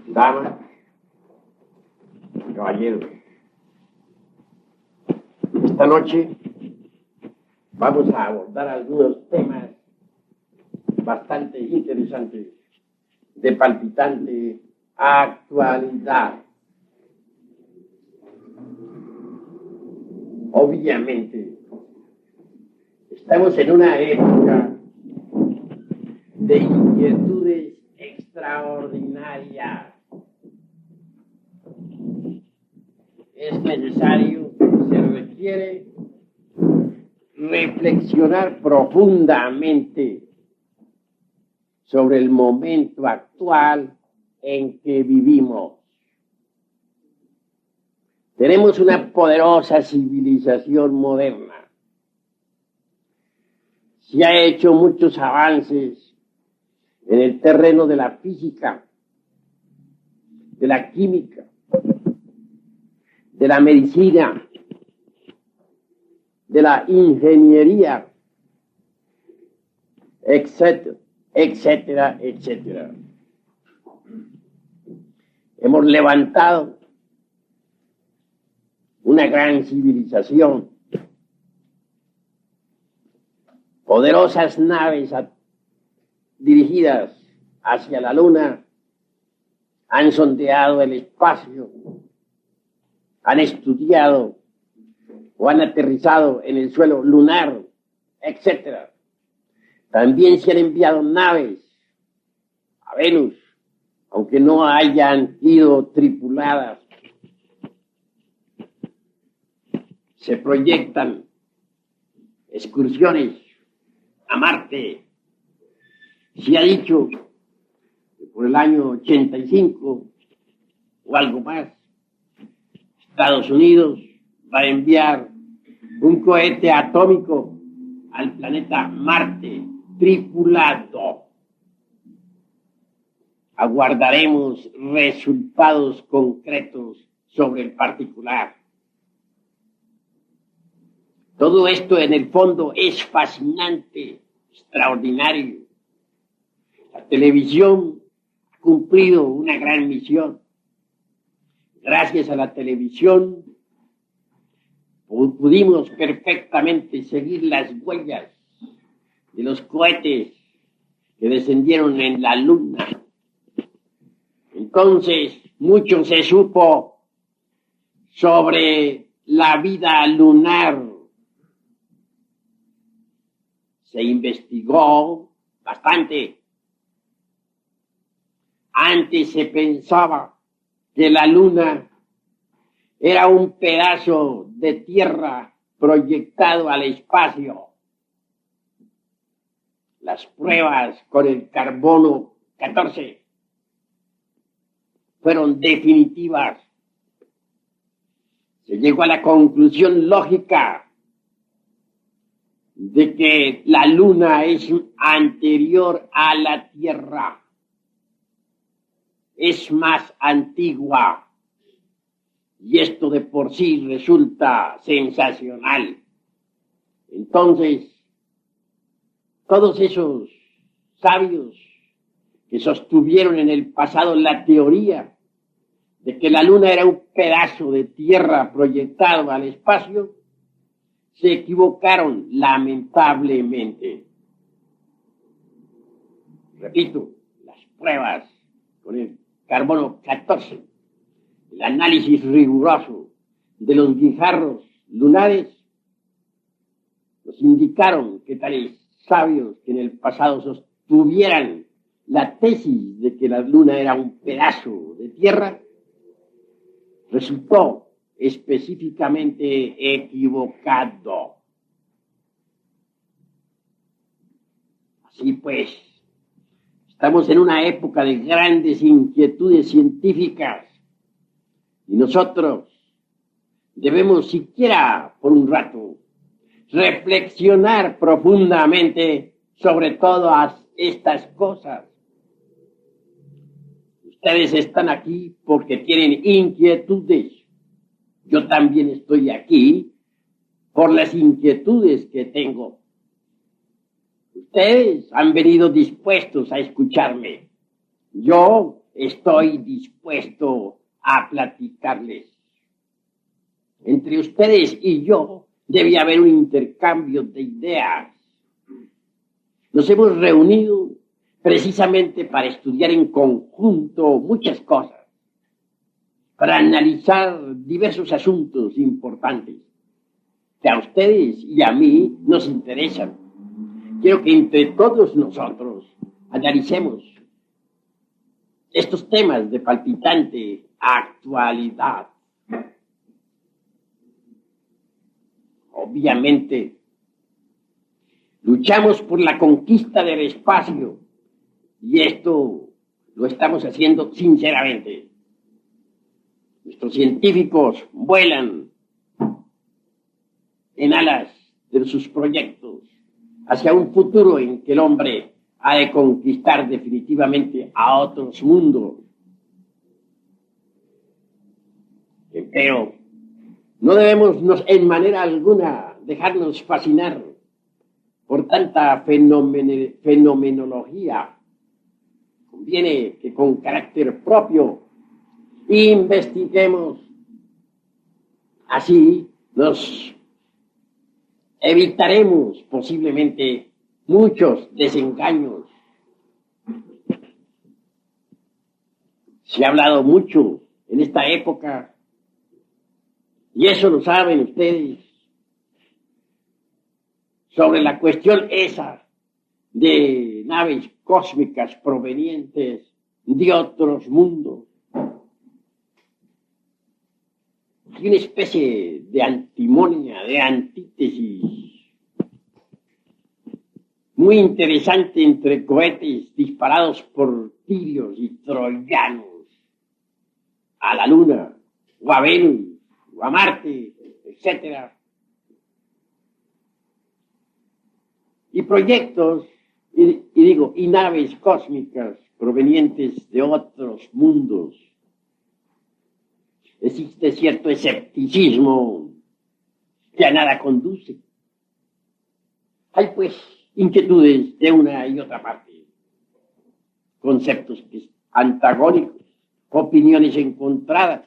Damas, caballeros, esta noche vamos a abordar algunos temas bastante interesantes, de palpitante actualidad. Obviamente, estamos en una época de inquietudes extraordinarias. Es necesario, se requiere reflexionar profundamente sobre el momento actual en que vivimos. Tenemos una poderosa civilización moderna. Se ha hecho muchos avances en el terreno de la física, de la química, de la medicina, de la ingeniería, etcétera, etcétera, etcétera. Hemos levantado una gran civilización, poderosas naves dirigidas hacia la luna, han sondeado el espacio, han estudiado o han aterrizado en el suelo lunar, etc. También se han enviado naves a Venus, aunque no hayan ido tripuladas. Se proyectan excursiones a Marte. Se ha dicho que por el año 85 o algo más, Estados Unidos va a enviar un cohete atómico al planeta Marte, tripulado. Aguardaremos resultados concretos sobre el particular. Todo esto en el fondo es fascinante, extraordinario. La televisión ha cumplido una gran misión. Gracias a la televisión pudimos perfectamente seguir las huellas de los cohetes que descendieron en la luna. Entonces, mucho se supo sobre la vida lunar. Se investigó bastante. Antes se pensaba que la luna era un pedazo de tierra proyectado al espacio. Las pruebas con el carbono 14 fueron definitivas. Se llegó a la conclusión lógica de que la luna es anterior a la Tierra. Es más antigua. Y esto de por sí resulta sensacional. Entonces, todos esos sabios que sostuvieron en el pasado la teoría de que la luna era un pedazo de tierra proyectado al espacio, se equivocaron lamentablemente. Repito, las pruebas con el carbono 14, el análisis riguroso de los guijarros lunares, nos indicaron que tales sabios que en el pasado sostuvieran la tesis de que la luna era un pedazo de tierra, resultó específicamente equivocado. Así pues, estamos en una época de grandes inquietudes científicas y nosotros debemos siquiera por un rato reflexionar profundamente sobre todas estas cosas. Ustedes están aquí porque tienen inquietudes. Yo también estoy aquí por las inquietudes que tengo. Ustedes han venido dispuestos a escucharme. Yo estoy dispuesto a platicarles. Entre ustedes y yo debe haber un intercambio de ideas. Nos hemos reunido precisamente para estudiar en conjunto muchas cosas, para analizar diversos asuntos importantes que a ustedes y a mí nos interesan. Quiero que entre todos nosotros analicemos estos temas de palpitante actualidad. Obviamente, luchamos por la conquista del espacio y esto lo estamos haciendo sinceramente. Nuestros científicos vuelan en alas de sus proyectos hacia un futuro en que el hombre ha de conquistar definitivamente a otros mundos. Pero no debemos en manera alguna dejarnos fascinar por tanta fenomenología. Conviene que con carácter propio investiguemos. Así nos evitaremos posiblemente muchos desengaños. Se ha hablado mucho en esta época, y eso lo saben ustedes, sobre la cuestión esa de naves cósmicas provenientes de otros mundos. Hay una especie de antimonia, de antítesis muy interesante entre cohetes disparados por tirios y troyanos a la Luna, o a Venus, o a Marte, etc. Y proyectos, y naves cósmicas provenientes de otros mundos. Existe cierto escepticismo que a nada conduce. Hay pues inquietudes de una y otra parte, conceptos antagónicos, opiniones encontradas.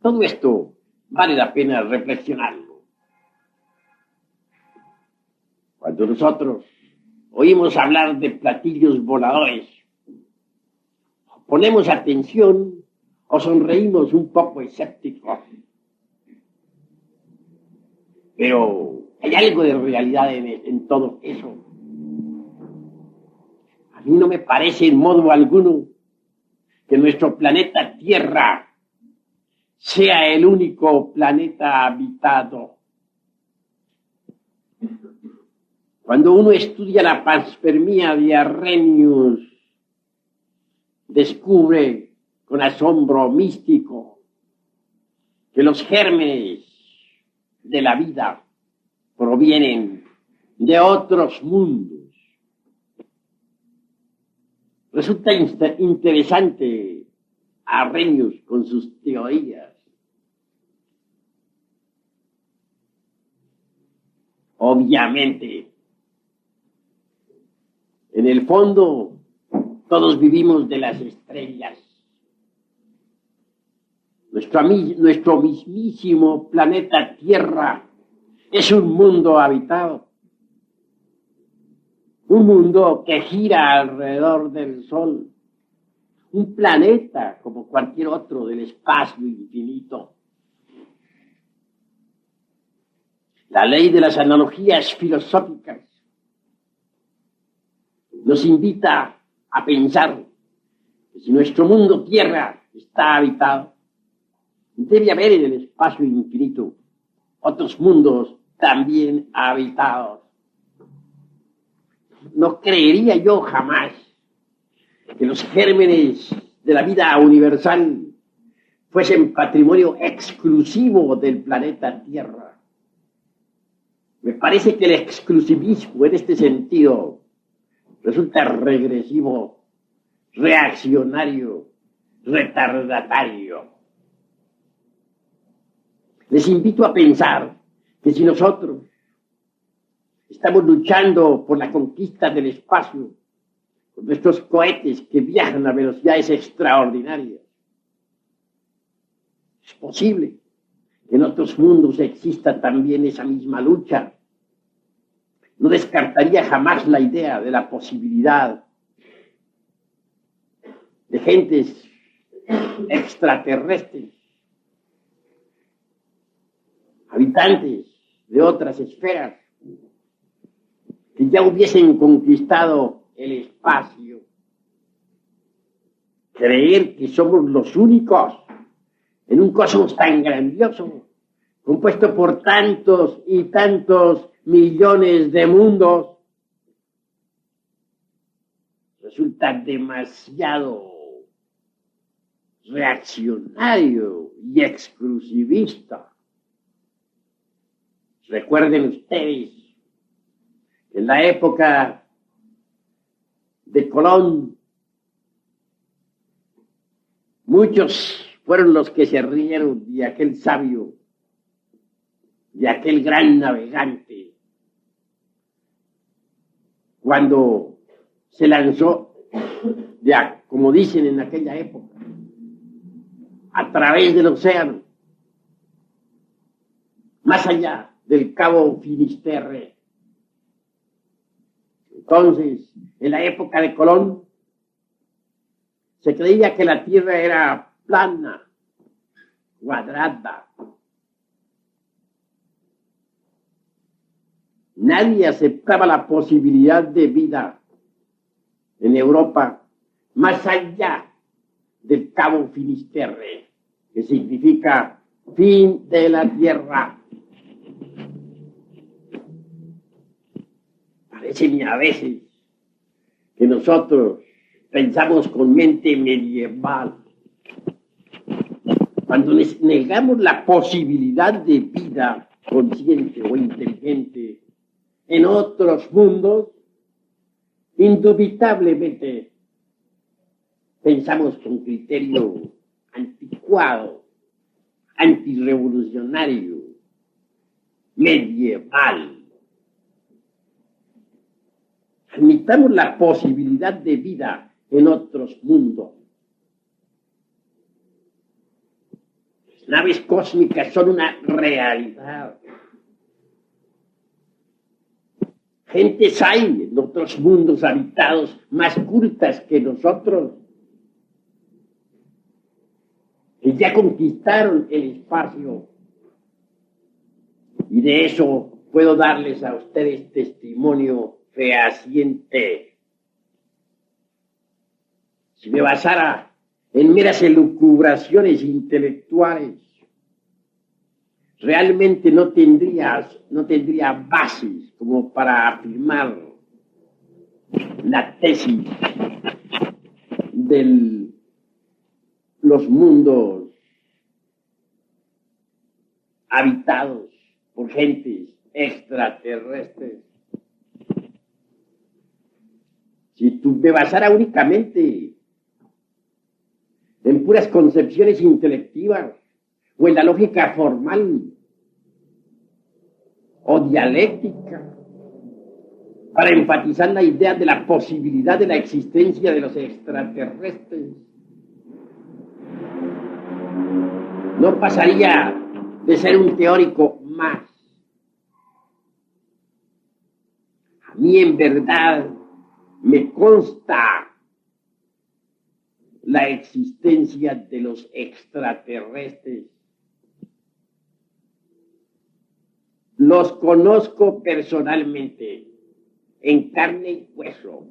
Todo esto vale la pena reflexionarlo. Cuando nosotros oímos hablar de platillos voladores, ponemos atención o sonreímos un poco escépticos. Pero hay algo de realidad en todo eso. A mí no me parece en modo alguno que nuestro planeta Tierra sea el único planeta habitado. Cuando uno estudia la panspermia de Arrhenius, descubre con asombro místico que los gérmenes de la vida provienen de otros mundos. Resulta interesante Arrhenius con sus teorías. Obviamente, en el fondo, todos vivimos de las estrellas. Nuestro mismísimo planeta Tierra es un mundo habitado. Un mundo que gira alrededor del Sol. Un planeta como cualquier otro del espacio infinito. La ley de las analogías filosóficas nos invita a pensar que si nuestro mundo Tierra está habitado, debe haber en el espacio infinito otros mundos también habitados. No creería yo jamás que los gérmenes de la vida universal fuesen patrimonio exclusivo del planeta Tierra. Me parece que el exclusivismo en este sentido resulta regresivo, reaccionario, retardatario. Les invito a pensar que si nosotros estamos luchando por la conquista del espacio con nuestros cohetes que viajan a velocidades extraordinarias. Es posible que en otros mundos exista también esa misma lucha. No descartaría jamás la idea de la posibilidad de gentes extraterrestres, habitantes de otras esferas, que ya hubiesen conquistado el espacio. Creer que somos los únicos en un cosmos tan grandioso, compuesto por tantos y tantos millones de mundos, resulta demasiado reaccionario y exclusivista. Recuerden ustedes que en la época de Colón, muchos fueron los que se rieron de aquel sabio, de aquel gran navegante, cuando se lanzó, ya, como dicen en aquella época, a través del océano, más allá del Cabo Finisterre. Entonces, en la época de Colón, se creía que la Tierra era plana, cuadrada. Nadie aceptaba la posibilidad de vida en Europa más allá del Cabo Finisterre, que significa fin de la Tierra. Parece a veces que nosotros pensamos con mente medieval. Cuando negamos la posibilidad de vida consciente o inteligente en otros mundos, indubitablemente pensamos con criterio anticuado, antirrevolucionario, medieval. Admitamos la posibilidad de vida en otros mundos. Las naves cósmicas son una realidad. Gentes hay en otros mundos habitados más cultas que nosotros, que ya conquistaron el espacio. Y de eso puedo darles a ustedes testimonio fehaciente. Si me basara en meras elucubraciones intelectuales, realmente no tendría bases como para afirmar la tesis de los mundos habitados por gentes extraterrestres. Si tú me basara únicamente en puras concepciones intelectivas o en la lógica formal o dialéctica para enfatizar la idea de la posibilidad de la existencia de los extraterrestres, no pasaría de ser un teórico más. A mí en verdad me consta la existencia de los extraterrestres. Los conozco personalmente, en carne y hueso.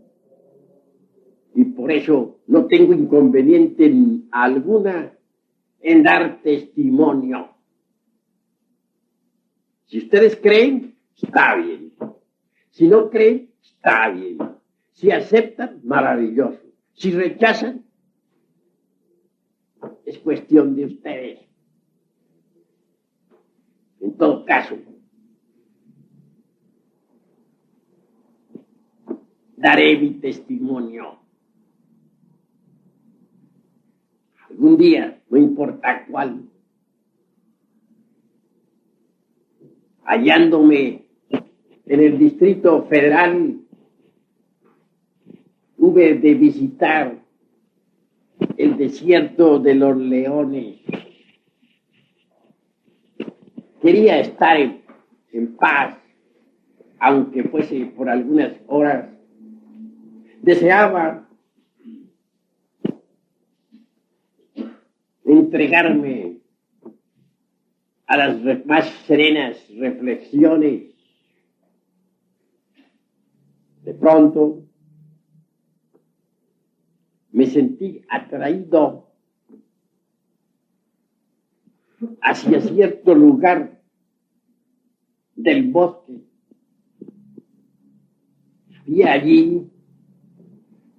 Y por eso no tengo inconveniente alguna en dar testimonio. Si ustedes creen, está bien. Si no creen, está bien. Si aceptan, maravilloso. Si rechazan, es cuestión de ustedes. En todo caso, daré mi testimonio. Algún día, no importa cuál, hallándome en el Distrito Federal, hube de visitar el desierto de los leones. Quería estar en paz, aunque fuese por algunas horas. Deseaba entregarme a las más serenas reflexiones. De pronto me sentí atraído hacia cierto lugar del bosque. Vi allí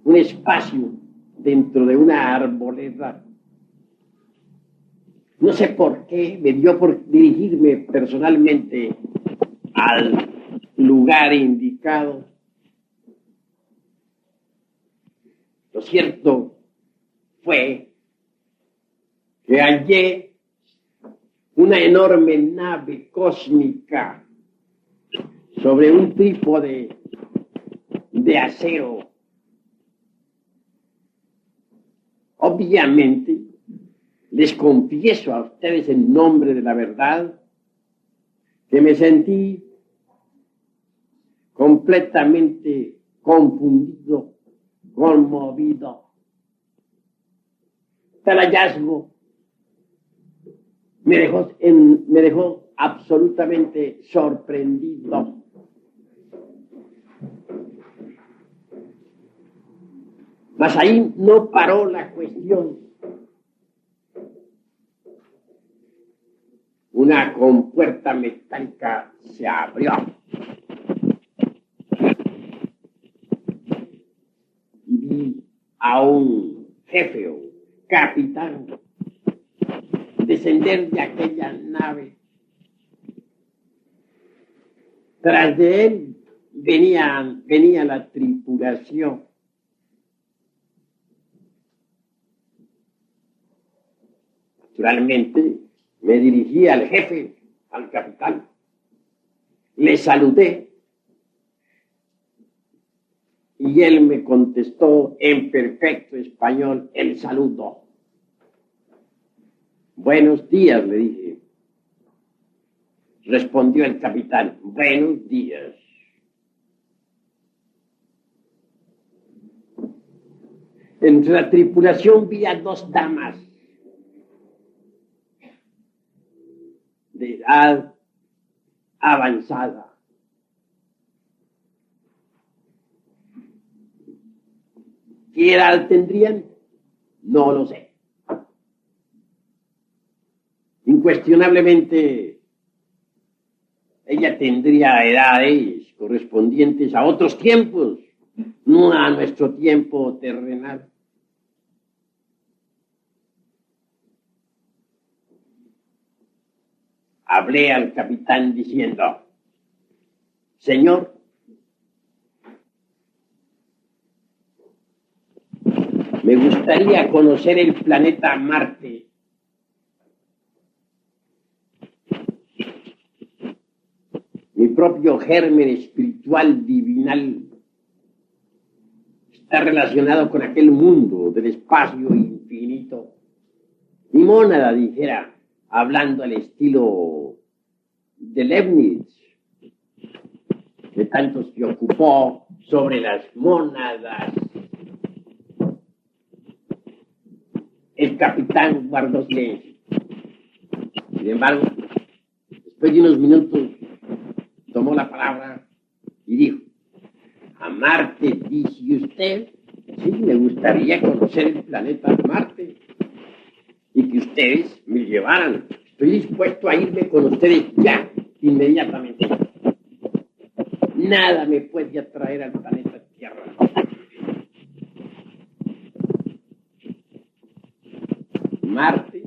un espacio dentro de una arboleda. No sé por qué me dio por dirigirme personalmente al lugar indicado. Lo cierto fue que hallé una enorme nave cósmica sobre un trípode de acero. Obviamente, les confieso a ustedes en nombre de la verdad que me sentí completamente confundido, conmovido. Tal hallazgo me dejó absolutamente sorprendido. Mas ahí no paró la cuestión. Una compuerta metálica se abrió y vi a un jefe o capitán descender de aquella nave. Tras de él venía la tripulación. Naturalmente, me dirigí al jefe, al capitán. Le saludé y él me contestó en perfecto español el saludo. Buenos días, le dije. Respondió el capitán, buenos días. Entre la tripulación vi a dos damas de edad avanzada. ¿Qué edad tendrían? No lo sé. Incuestionablemente, ella tendría edades correspondientes a otros tiempos, no a nuestro tiempo terrenal. Hablé al capitán diciendo, señor, me gustaría conocer el planeta Marte. Mi propio germen espiritual divinal está relacionado con aquel mundo del espacio infinito. Mi mónada, dijera, hablando al estilo de Leibniz, que tanto se ocupó sobre las mónadas. El capitán guardó silencio. Sin embargo, después de unos minutos, tomó la palabra y dijo, ¿a Marte dice usted? Sí, me gustaría conocer el planeta Marte y que ustedes me llevaran. Estoy dispuesto a irme con ustedes ya, inmediatamente. Nada me puede atraer al planeta Tierra. Marte.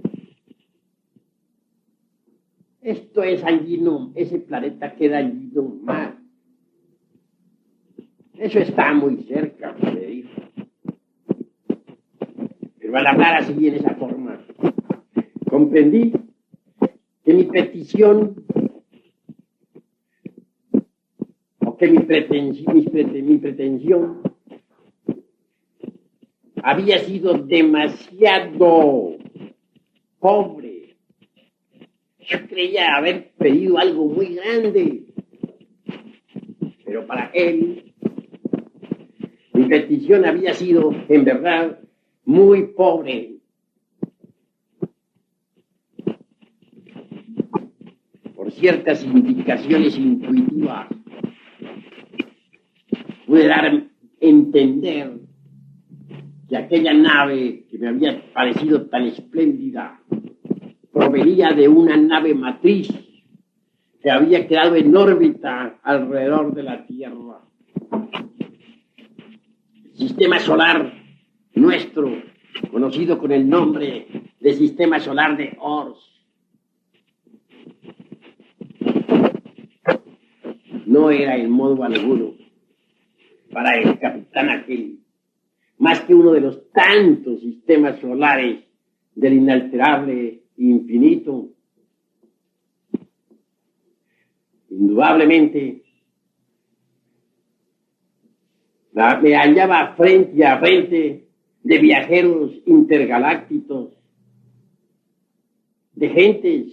Esto es allí, no, ese planeta queda allí nomás. Eso está muy cerca, me dijo. Pero al hablar así en esa forma, comprendí que mi petición o que mi pretensión había sido demasiado pobre. Yo creía haber pedido algo muy grande, pero para él mi petición había sido, en verdad, muy pobre. Por ciertas indicaciones intuitivas, pude dar a entender que aquella nave que me había parecido tan espléndida provenía de una nave matriz que había quedado en órbita alrededor de la Tierra. El sistema solar nuestro, conocido con el nombre de Sistema Solar de Ors, no era en modo alguno para el capitán aquel más que uno de los tantos sistemas solares del inalterable infinito. Indudablemente, me hallaba frente a frente de viajeros intergalácticos, de gentes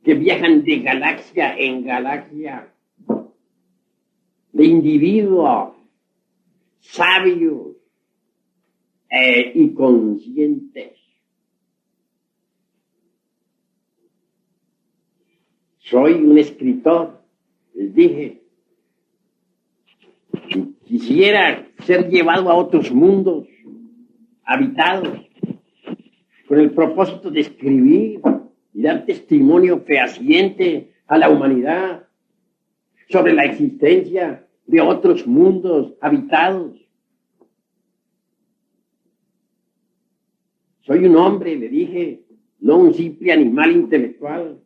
que viajan de galaxia en galaxia, de individuos sabios y conscientes. Soy un escritor, les dije, y quisiera ser llevado a otros mundos habitados con el propósito de escribir y dar testimonio fehaciente a la humanidad sobre la existencia de otros mundos habitados. Soy un hombre, le dije, no un simple animal intelectual.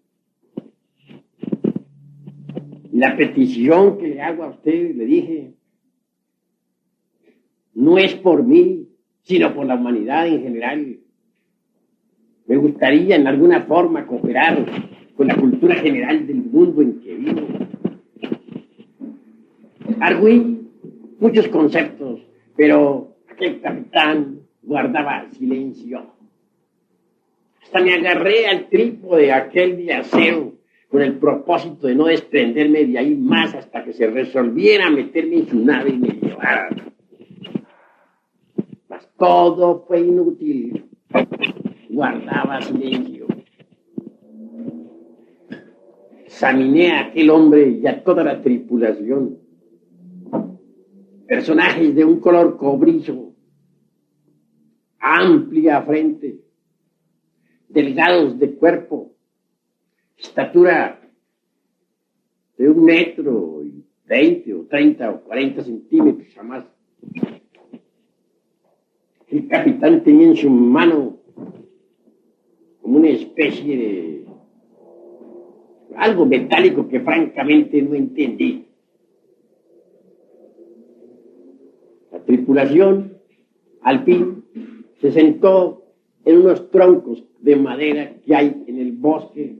Y la petición que le hago a usted, le dije, no es por mí, sino por la humanidad en general. Me gustaría en alguna forma cooperar con la cultura general del mundo en que vivo. Arguí muchos conceptos, pero aquel capitán guardaba silencio. Hasta me agarré al trípode aquel de acero con el propósito de no desprenderme de ahí más hasta que se resolviera meterme en su nave y me llevara. Mas todo fue inútil. Guardaba silencio. Examiné a aquel hombre y a toda la tripulación. Personajes de un color cobrizo, amplia frente, delgados de cuerpo, estatura de 1,20 m o 30 o 40 centímetros jamás. El capitán tenía en su mano como una especie de algo metálico que francamente no entendí. La tripulación, al fin, se sentó en unos troncos de madera que hay en el bosque.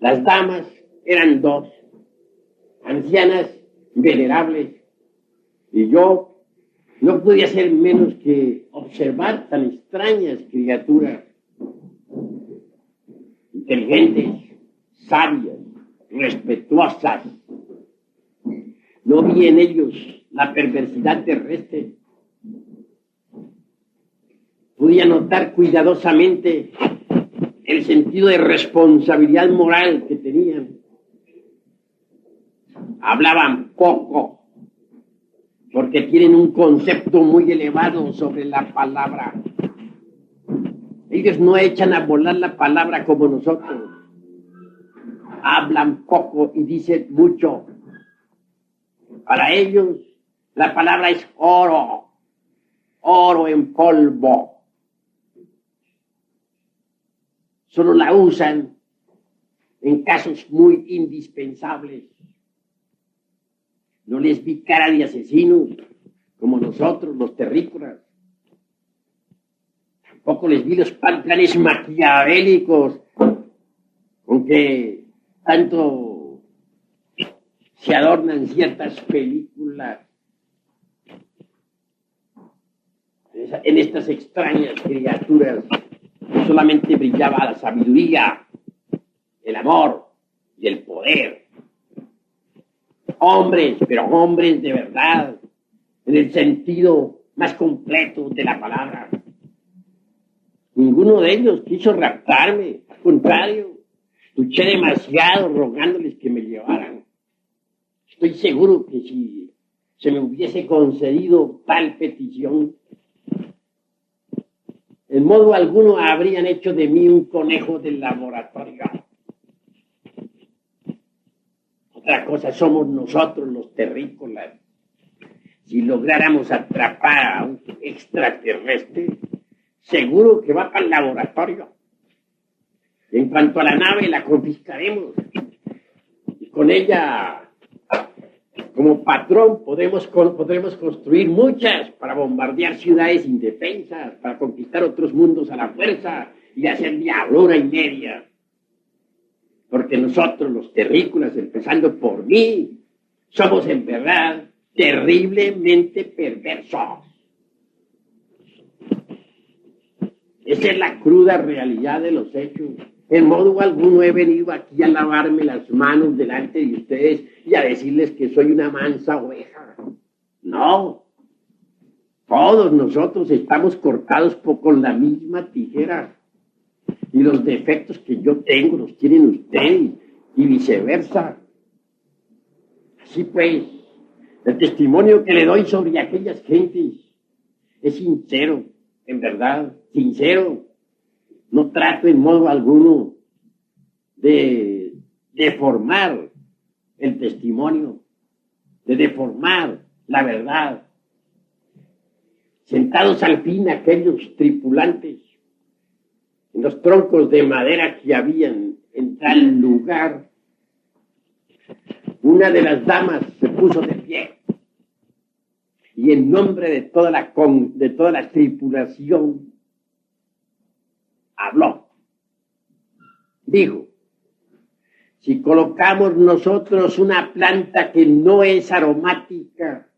Las damas eran dos, ancianas, venerables, y yo no podía hacer menos que observar tan extrañas criaturas, inteligentes, sabias, respetuosas. No vi en ellos la perversidad terrestre. Podía notar cuidadosamente el sentido de responsabilidad moral que tenían. Hablaban poco, porque tienen un concepto muy elevado sobre la palabra. Ellos no echan a volar la palabra como nosotros. Hablan poco y dicen mucho. Para ellos, la palabra es oro, oro en polvo. Solo la usan en casos muy indispensables. No les vi cara de asesinos como nosotros, los terrícolas. Tampoco les vi los planes maquiavélicos con que tanto se adornan ciertas películas. en estas extrañas criaturas solamente brillaba la sabiduría, el amor y el poder. Hombres, pero hombres de verdad, en el sentido más completo de la palabra. Ninguno de ellos quiso raptarme, al contrario, luché demasiado rogándoles que me llevaran. Estoy seguro que si se me hubiese concedido tal petición, en modo alguno habrían hecho de mí un conejo del laboratorio. Otra cosa somos nosotros los terrícolas. Si lográramos atrapar a un extraterrestre, seguro que va para el laboratorio. En cuanto a la nave, la confiscaremos. Y con ella, como patrón, podremos construir muchas para bombardear ciudades indefensas, para conquistar otros mundos a la fuerza y hacer diablura y media. Porque nosotros, los terrícolas, empezando por mí, somos en verdad terriblemente perversos. Esa es la cruda realidad de los hechos. En modo alguno he venido aquí a lavarme las manos delante de ustedes y a decirles que soy una mansa oveja. No. Todos nosotros estamos cortados con la misma tijera. Y los defectos que yo tengo los tienen ustedes y viceversa. Así pues, el testimonio que le doy sobre aquellas gentes es sincero, en verdad, sincero. No trato en modo alguno de deformar el testimonio, de deformar la verdad. Sentados al fin aquellos tripulantes en los troncos de madera que habían en tal lugar, una de las damas se puso de pie y en nombre de toda la tripulación habló. Dijo: si colocamos nosotros una planta que no es aromática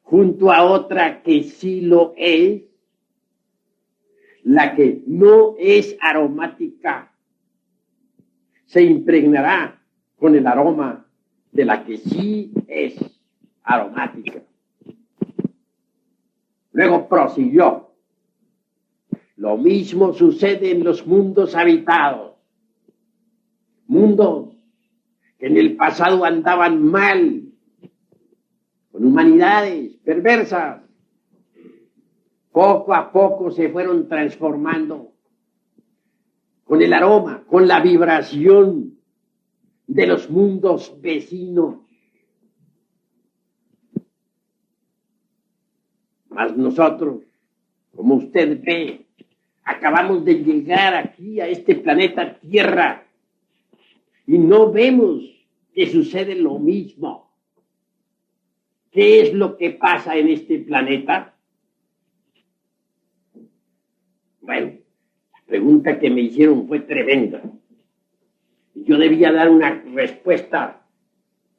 junto a otra que sí lo es, la que no es aromática se impregnará con el aroma de la que sí es aromática. Luego prosiguió: lo mismo sucede en los mundos habitados, mundos que en el pasado andaban mal, con humanidades perversas. Poco a poco se fueron transformando con el aroma, con la vibración de los mundos vecinos. Mas nosotros, como usted ve, acabamos de llegar aquí a este planeta Tierra y no vemos que sucede lo mismo. ¿Qué es lo que pasa en este planeta? Bueno, la pregunta que me hicieron fue tremenda. Yo debía dar una respuesta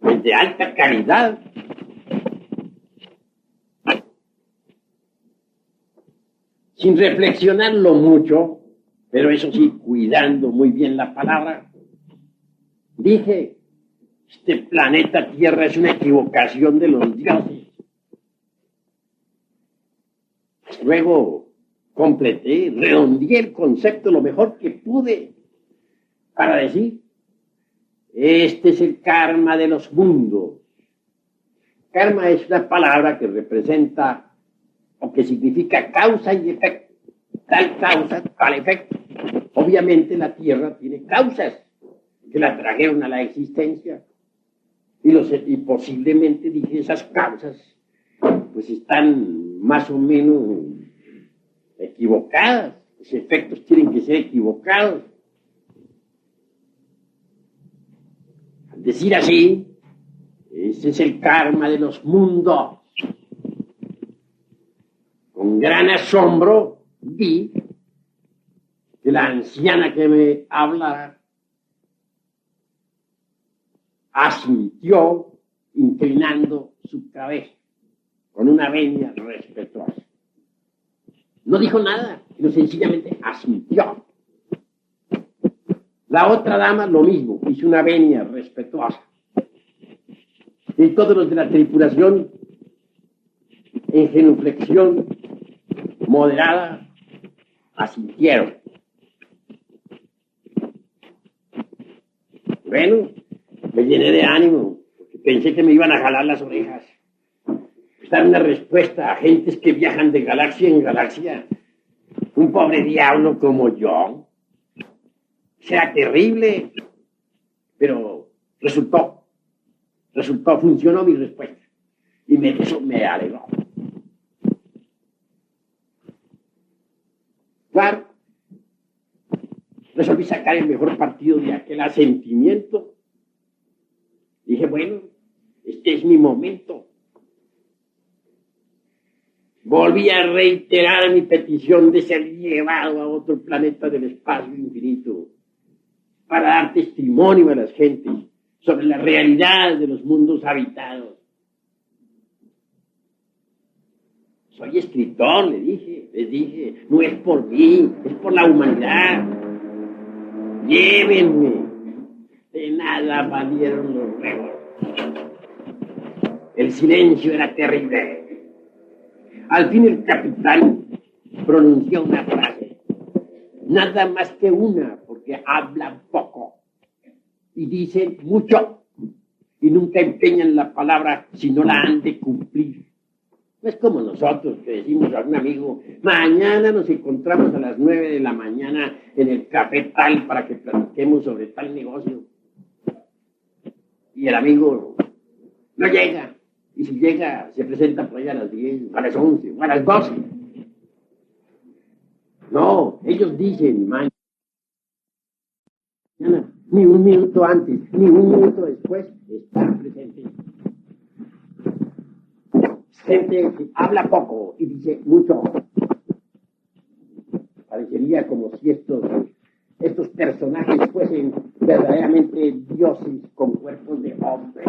de alta calidad. Sin reflexionarlo mucho, pero eso sí, cuidando muy bien la palabra, dije: este planeta Tierra es una equivocación de los dioses. Luego completé, redondeé el concepto lo mejor que pude para decir: este es el karma de los mundos. Karma es una palabra que representa o que significa causa y efecto. Tal causa, tal efecto. Obviamente la Tierra tiene causas que la trajeron a la existencia. Y posiblemente, dije, esas causas pues están más o menos equivocadas. Los efectos tienen que ser equivocados. Al decir así, ese es el karma de los mundos. Con gran asombro vi que la anciana que me hablara asintió inclinando su cabeza con una venia respetuosa. No dijo nada, sino sencillamente asintió. La otra dama lo mismo, hizo una venia respetuosa. Y todos los de la tripulación, en genuflexión moderada, asintieron. Bueno, me llené de ánimo, porque pensé que me iban a jalar las orejas. Dar una respuesta a gentes que viajan de galaxia en galaxia. Un pobre diablo como yo. Será terrible, pero funcionó mi respuesta. Y eso me alegró. Claro, resolví sacar el mejor partido de aquel asentimiento. Dije, bueno, este es mi momento. Volví a reiterar mi petición de ser llevado a otro planeta del espacio infinito para dar testimonio a las gentes sobre la realidad de los mundos habitados. Soy escritor, les dije, no es por mí, es por la humanidad. Llévenme. De nada valieron los ruegos. El silencio era terrible. Al fin el capitán pronunció una frase, nada más que una, porque habla poco y dice mucho y nunca empeñan la palabra si no la han de cumplir. No es como nosotros que decimos a un amigo, mañana nos encontramos a las 9 de la mañana en el café tal para que platiquemos sobre tal negocio. Y el amigo no llega. Y si llega, se presenta por allá a las 10, a las 11, o a las 12. No, ellos dicen mañana, ni un minuto antes, ni un minuto después, están presentes. Gente que habla poco y dice mucho. Parecería como si estos personajes fuesen verdaderamente dioses con cuerpos de hombre.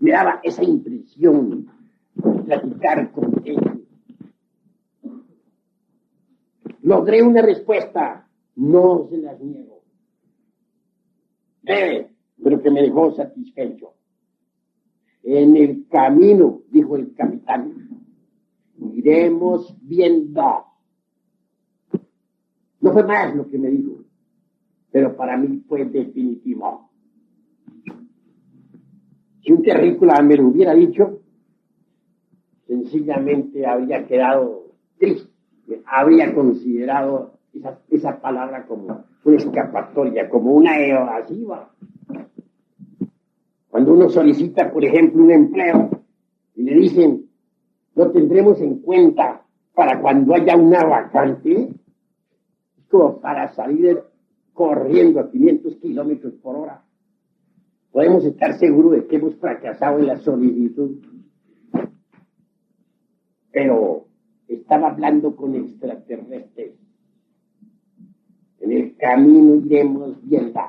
Me daba esa impresión platicar con ellos. Logré una respuesta, no se las niego. Pero que me dejó satisfecho. En el camino, dijo el capitán, iremos viendo. No fue más lo que me dijo, pero para mí fue definitivo. Si un terrícola me lo hubiera dicho, sencillamente habría quedado triste. Habría considerado esa palabra como una escapatoria, como una evasiva. Cuando uno solicita, por ejemplo, un empleo y le dicen, lo tendremos en cuenta para cuando haya una vacante, es como para salir corriendo a 500 kilómetros por hora. Podemos estar seguros de que hemos fracasado en la solicitud. Pero estaba hablando con extraterrestres. En el camino iremos viendo.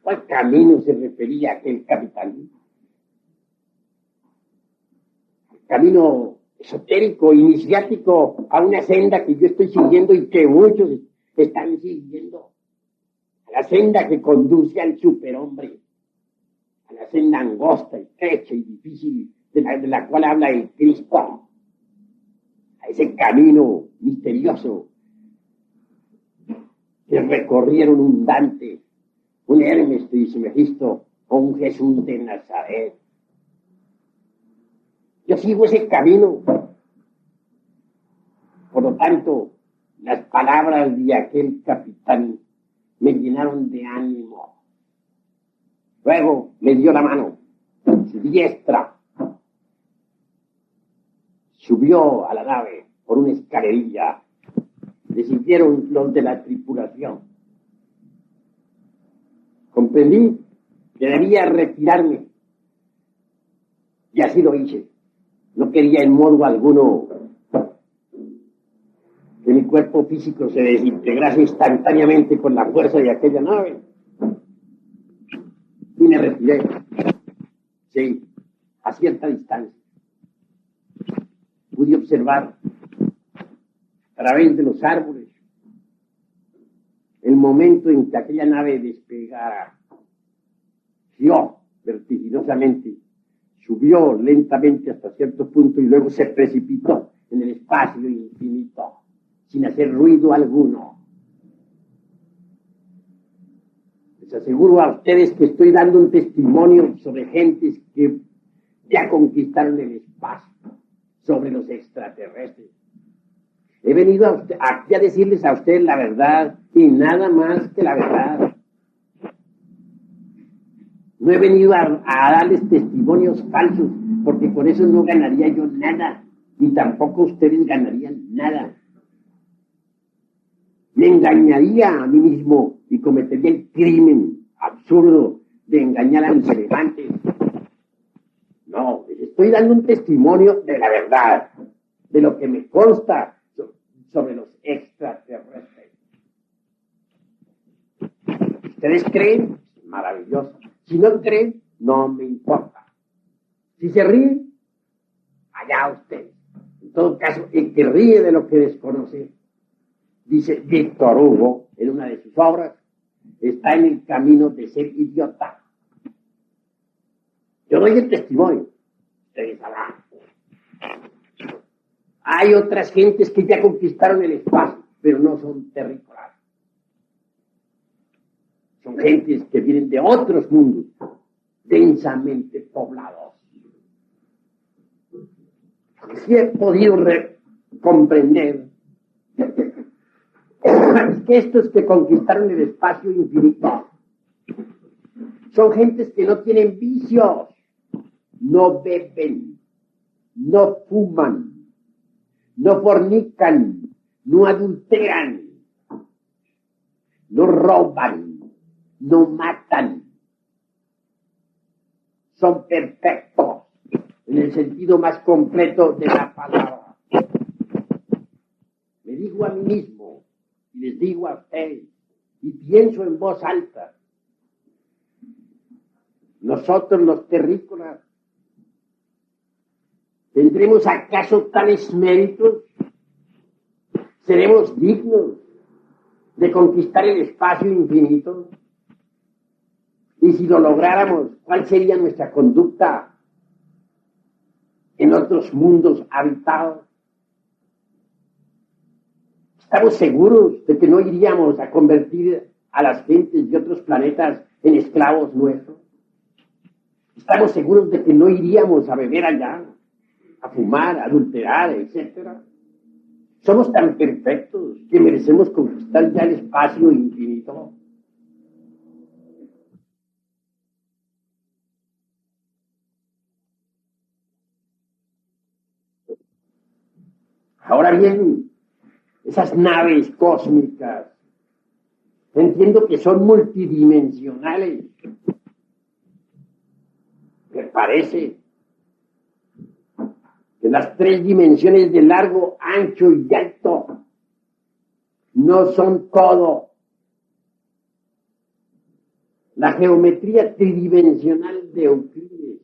¿Cuál camino se refería aquel capitán? El camino esotérico, iniciático, a una senda que yo estoy siguiendo y que muchos están siguiendo. A la senda que conduce al superhombre. A la senda angosta, estrecha y difícil de la cual habla el Cristo. A ese camino misterioso que recorrieron un Dante, un Hermes Trismegisto o un Jesús de Nazaret. Yo sigo ese camino. Por lo tanto, las palabras de aquel capitán me llenaron de ánimo. Luego me dio la mano, su diestra. Subió a la nave por una escalerilla. Le siguieron los de la tripulación. Comprendí que debía retirarme. Y así lo hice. No quería en modo alguno que mi cuerpo físico se desintegrase instantáneamente con la fuerza de aquella nave. Y me retiré. Sí, a cierta distancia. Pude observar través de los árboles. El momento en que aquella nave despegara, giró vertiginosamente, subió lentamente hasta cierto punto y luego se precipitó en el espacio infinito, sin hacer ruido alguno. Les aseguro a ustedes que estoy dando un testimonio sobre gentes que ya conquistaron el espacio, sobre los extraterrestres. He venido aquí a decirles a ustedes la verdad y nada más que la verdad. No he venido a darles testimonios falsos, porque con eso no ganaría yo nada, ni tampoco ustedes ganarían nada. Me engañaría a mí mismo y cometería el crimen absurdo de engañar a mis semejantes. No, les estoy dando un testimonio de la verdad, de lo que me consta sobre los extraterrestres. ¿Ustedes creen? Maravilloso. Si no creen, no me importa. Si se ríen, allá ustedes. En todo caso, el que ríe de lo que desconoce, dice Víctor Hugo en una de sus obras, está en el camino de ser idiota. Yo doy el testimonio. Ustedes sabrán. Hay otras gentes que ya conquistaron el espacio, pero no son terrícolas. Son gentes que vienen de otros mundos, densamente poblados. Lo que sí he podido comprender es que estos que conquistaron el espacio infinito son gentes que no tienen vicios, no beben, no fuman, no fornican, no adulteran, no roban, no matan. Son perfectos en el sentido más completo de la palabra. Me digo a mí mismo y les digo a ustedes y pienso en voz alta. Nosotros los terrícolas, ¿tendremos acaso tales méritos? ¿Seremos dignos de conquistar el espacio infinito? Y si lo lográramos, ¿cuál sería nuestra conducta en otros mundos habitados? ¿Estamos seguros de que no iríamos a convertir a las gentes de otros planetas en esclavos nuestros? ¿Estamos seguros de que no iríamos a beber allá, a fumar, a adulterar, etcétera? Somos tan perfectos que merecemos conquistar ya el espacio infinito. Ahora bien, esas naves cósmicas, entiendo que son multidimensionales. Me parece que las 3 dimensiones de largo, ancho y alto no son todo. La geometría tridimensional de Euclides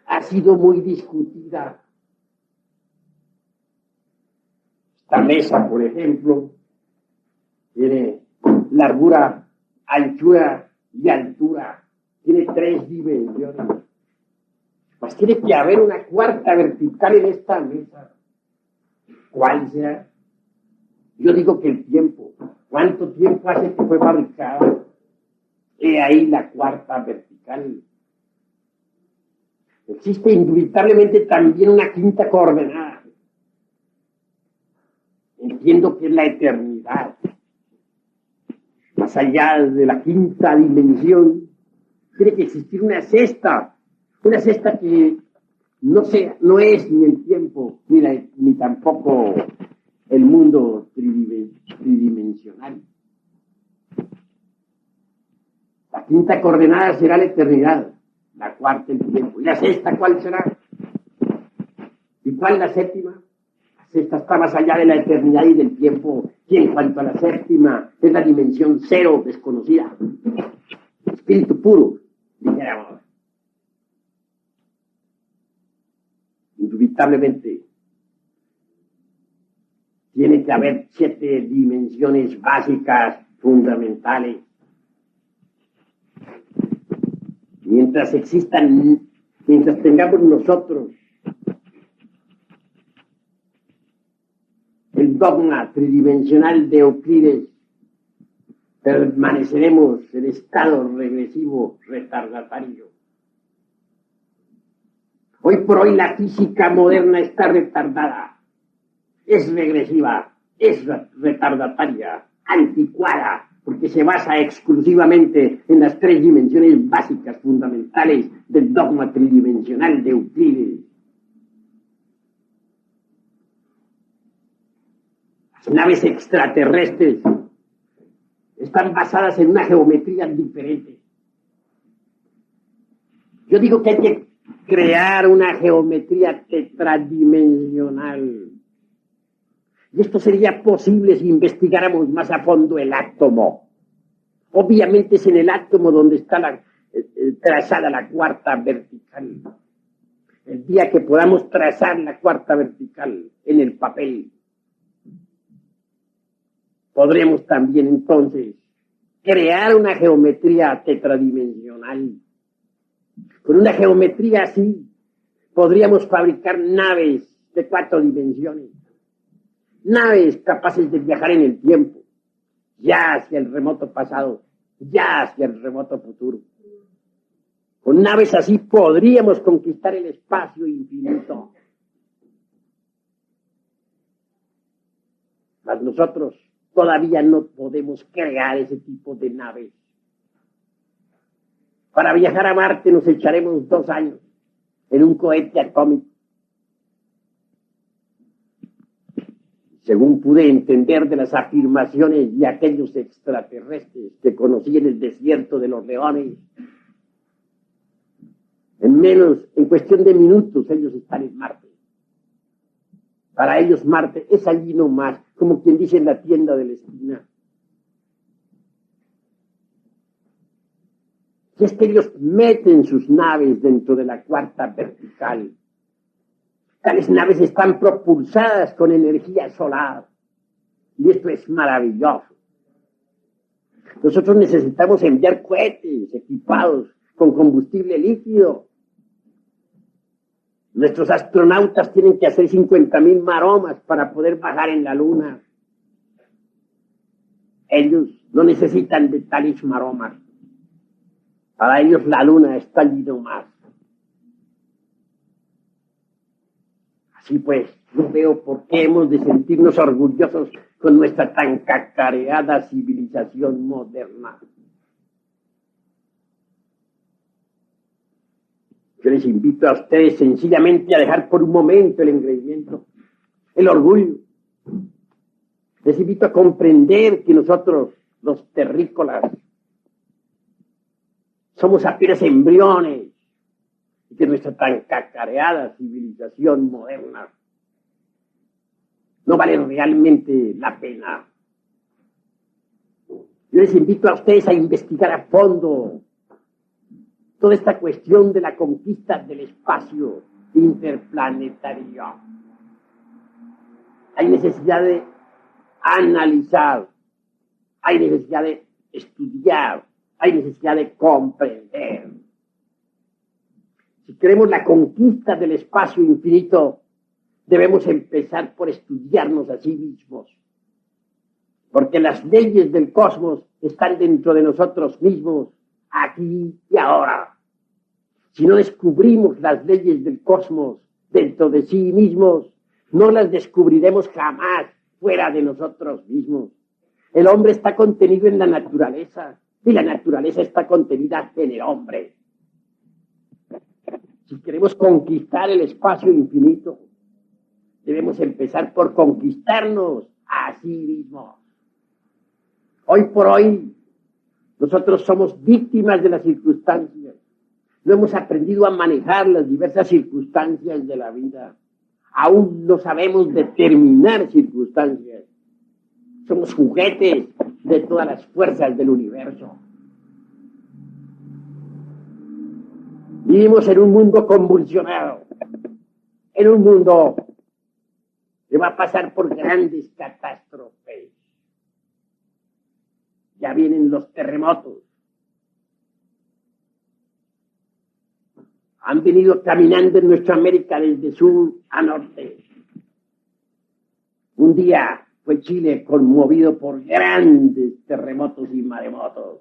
ha sido muy discutida. Esta mesa, por ejemplo, tiene largura, anchura y altura. Tiene 3 dimensiones. Pues tiene que haber una cuarta vertical en esta mesa. ¿Cuál será? Yo digo que el tiempo. ¿Cuánto tiempo hace que fue fabricada? He ahí la cuarta vertical. Existe indubitablemente también una quinta coordenada. Entiendo que es la eternidad. Más allá de la quinta dimensión, tiene que existir una sexta que no es ni el tiempo, ni tampoco el mundo tridimensional. La quinta coordenada será la eternidad, la cuarta el tiempo. ¿Y la sexta cuál será? ¿Y cuál la séptima? La sexta está más allá de la eternidad y del tiempo, y en cuanto a la séptima, es la dimensión cero desconocida. Espíritu puro, dijéramos. Indubitablemente Tiene que haber 7 dimensiones básicas, fundamentales. Mientras tengamos nosotros el dogma tridimensional de Euclides, permaneceremos en estado regresivo retardatario. Hoy por hoy la física moderna está retardada, es regresiva, es retardataria, anticuada, porque se basa exclusivamente en las 3 dimensiones básicas fundamentales del dogma tridimensional de Euclides. Las naves extraterrestres están basadas en una geometría diferente. Yo digo que hay que crear una geometría tetradimensional. Y esto sería posible si investigáramos más a fondo el átomo. Obviamente es en el átomo donde está trazada la cuarta vertical. El día que podamos trazar la cuarta vertical en el papel, podremos también entonces crear una geometría tetradimensional. Con una geometría así podríamos fabricar naves de 4 dimensiones. Naves capaces de viajar en el tiempo, ya hacia el remoto pasado, ya hacia el remoto futuro. Con naves así podríamos conquistar el espacio infinito. Mas nosotros todavía no podemos crear ese tipo de naves. Para viajar a Marte nos echaremos 2 años en un cohete atómico. Según pude entender de las afirmaciones de aquellos extraterrestres que conocí en el desierto de los leones, en cuestión de minutos ellos están en Marte. Para ellos Marte es allí nomás, como quien dice en la tienda de la esquina. Y es que ellos meten sus naves dentro de la cuarta vertical. Tales naves están propulsadas con energía solar. Y esto es maravilloso. Nosotros necesitamos enviar cohetes equipados con combustible líquido. Nuestros astronautas tienen que hacer 50,000 maromas para poder bajar en la Luna. Ellos no necesitan de tales maromas. Para ellos la Luna está allí nomás. Así pues, no veo por qué hemos de sentirnos orgullosos con nuestra tan cacareada civilización moderna. Yo les invito a ustedes sencillamente a dejar por un momento el engreimiento, el orgullo. Les invito a comprender que nosotros, los terrícolas, somos apenas embriones y que nuestra tan cacareada civilización moderna no vale realmente la pena. Yo les invito a ustedes a investigar a fondo toda esta cuestión de la conquista del espacio interplanetario. Hay necesidad de analizar, hay necesidad de estudiar, hay necesidad de comprender. Si queremos la conquista del espacio infinito, debemos empezar por estudiarnos a sí mismos. Porque las leyes del cosmos están dentro de nosotros mismos, aquí y ahora. Si no descubrimos las leyes del cosmos dentro de sí mismos, no las descubriremos jamás fuera de nosotros mismos. El hombre está contenido en la naturaleza y la naturaleza está contenida en el hombre. Si queremos conquistar el espacio infinito, debemos empezar por conquistarnos a sí mismos. Hoy por hoy, nosotros somos víctimas de las circunstancias. No hemos aprendido a manejar las diversas circunstancias de la vida. Aún no sabemos determinar circunstancias. Somos juguetes de todas las fuerzas del universo. Vivimos en un mundo convulsionado, en un mundo que va a pasar por grandes catástrofes. Ya vienen los terremotos. Han venido caminando en nuestra América desde sur a norte. Un día fue Chile conmovido por grandes terremotos y maremotos.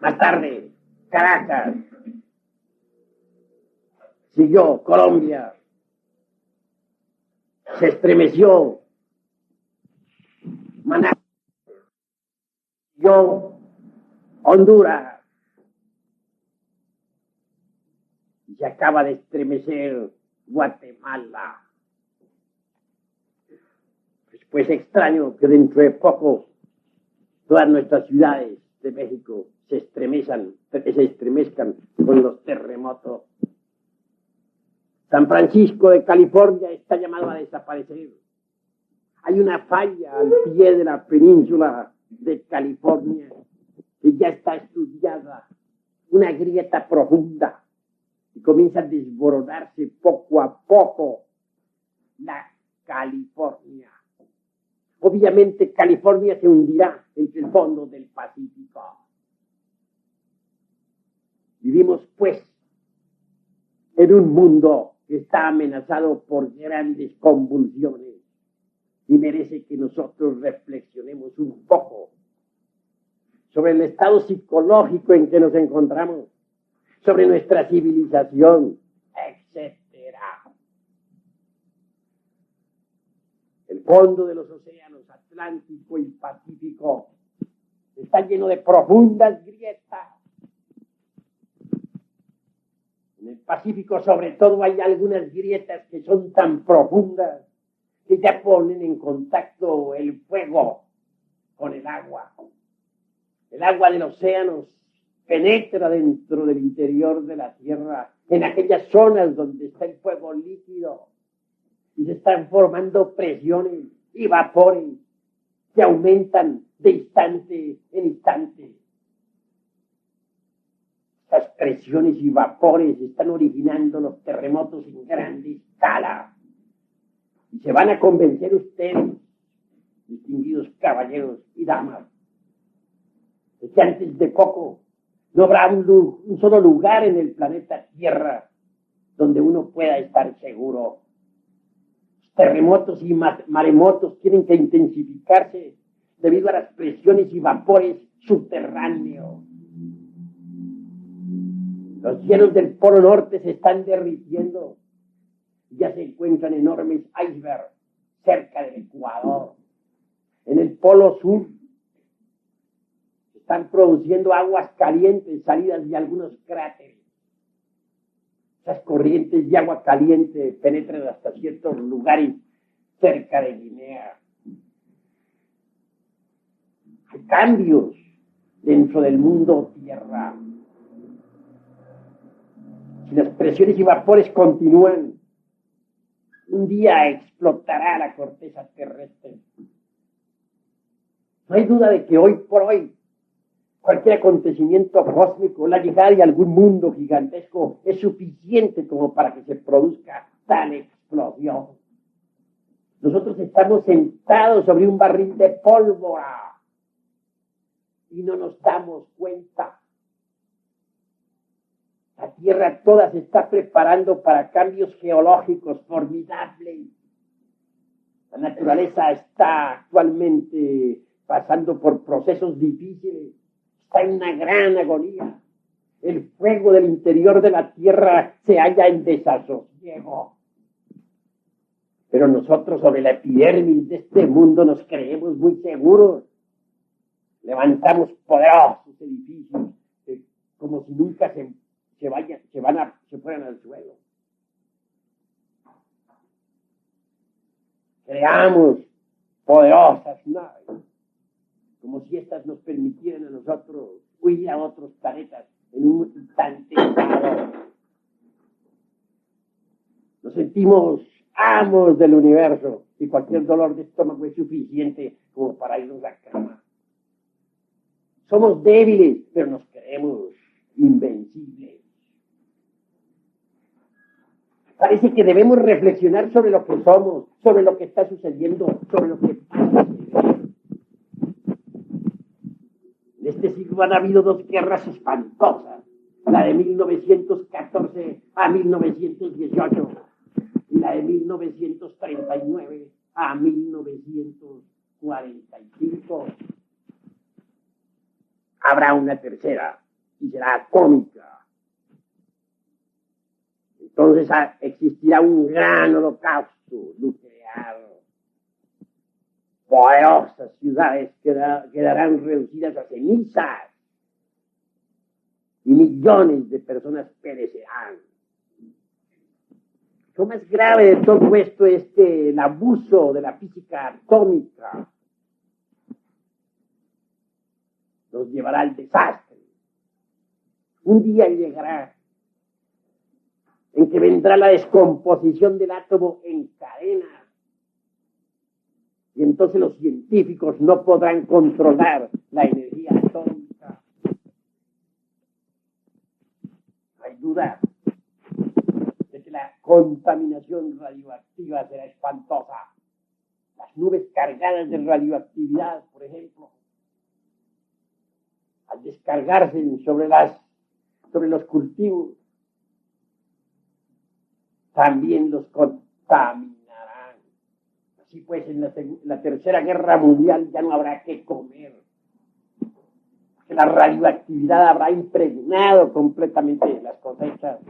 Más tarde, Caracas. Siguió Colombia. Se estremeció Managua. Siguió Honduras. Y se acaba de estremecer Guatemala. Pues extraño que dentro de poco todas nuestras ciudades de México se estremezcan con los terremotos. San Francisco de California está llamado a desaparecer. Hay una falla al pie de la península de California que ya está estudiada, una grieta profunda y comienza a desboronarse poco a poco la California. Obviamente California se hundirá entre el fondo del Pacífico. Vivimos, pues, en un mundo que está amenazado por grandes convulsiones y merece que nosotros reflexionemos un poco sobre el estado psicológico en que nos encontramos, sobre nuestra civilización, etc. El fondo de los océanos Atlántico y Pacífico está lleno de profundas grietas. En el Pacífico, sobre todo, hay algunas grietas que son tan profundas que ya ponen en contacto el fuego con el agua. El agua del océano penetra dentro del interior de la Tierra, en aquellas zonas donde está el fuego líquido, y se están formando presiones y vapores que aumentan de instante en instante. Estas presiones y vapores están originando los terremotos en grande escala. Y se van a convencer ustedes, distinguidos caballeros y damas, de que antes de poco no habrá un solo lugar en el planeta Tierra donde uno pueda estar seguro. Terremotos y maremotos tienen que intensificarse debido a las presiones y vapores subterráneos. Los hielos del Polo Norte se están derritiendo. Ya se encuentran enormes icebergs cerca del Ecuador. En el Polo Sur se están produciendo aguas calientes salidas de algunos cráteres. Esas corrientes de agua caliente penetran hasta ciertos lugares cerca de Guinea. Hay cambios dentro del mundo Tierra. Si las presiones y vapores continúan, un día explotará la corteza terrestre. No hay duda de que hoy por hoy cualquier acontecimiento cósmico, la llegada de algún mundo gigantesco, es suficiente como para que se produzca tal explosión. Nosotros estamos sentados sobre un barril de pólvora y no nos damos cuenta. La Tierra toda se está preparando para cambios geológicos formidables. La naturaleza está actualmente pasando por procesos difíciles. Está en una gran agonía. El fuego del interior de la Tierra se halla en desasosiego. Pero nosotros sobre la epidermis de este mundo nos creemos muy seguros. Levantamos poderosos edificios como si nunca se fueran al suelo. Creamos poderosas naves, como si estas nos permitieran a nosotros huir a otros planetas en un instante dado. Nos sentimos amos del universo y cualquier dolor de estómago es suficiente como para irnos a la cama. Somos débiles, pero nos creemos invencibles. Parece que debemos reflexionar sobre lo que somos, sobre lo que está sucediendo, sobre lo que pasa. En este siglo han habido dos guerras espantosas, la de 1914 a 1918 y la de 1939 a 1945. Habrá una tercera y será atómica. Entonces existirá un gran holocausto nuclear. Poderosas ciudades quedarán reducidas a cenizas y millones de personas perecerán. Lo más grave de todo esto es que el abuso de la física atómica nos llevará al desastre. Un día llegará en que vendrá la descomposición del átomo en cadenas. Y entonces los científicos no podrán controlar la energía atómica. No hay duda de que la contaminación radioactiva será espantosa. Las nubes cargadas de radioactividad, por ejemplo, al descargarse sobre los cultivos, también los contaminarán. Así pues, en la Tercera Guerra Mundial ya no habrá que comer, porque la radioactividad habrá impregnado completamente las cosechas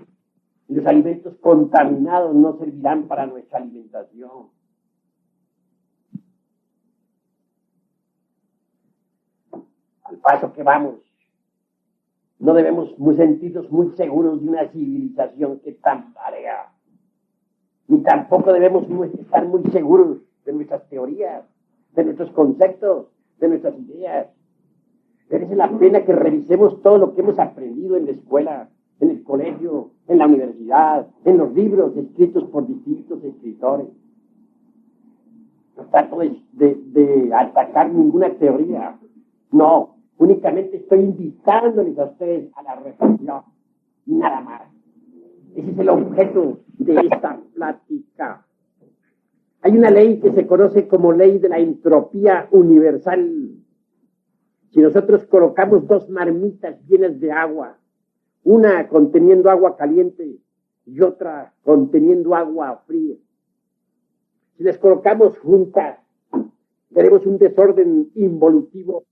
y los alimentos contaminados no servirán para nuestra alimentación. Al paso que vamos, no debemos sentirnos muy seguros de una civilización que tambarea. Ni tampoco debemos estar muy seguros de nuestras teorías, de nuestros conceptos, de nuestras ideas. Merece la pena que revisemos todo lo que hemos aprendido en la escuela, en el colegio, en la universidad, en los libros escritos por distintos escritores. No trato de atacar ninguna teoría. No, únicamente estoy invitándoles a ustedes a la reflexión. Nada más. Ese es el objeto de esta plática. Hay una ley que se conoce como ley de la entropía universal. Si nosotros colocamos dos marmitas llenas de agua, una conteniendo agua caliente y otra conteniendo agua fría, si las colocamos juntas, veremos un desorden involutivo.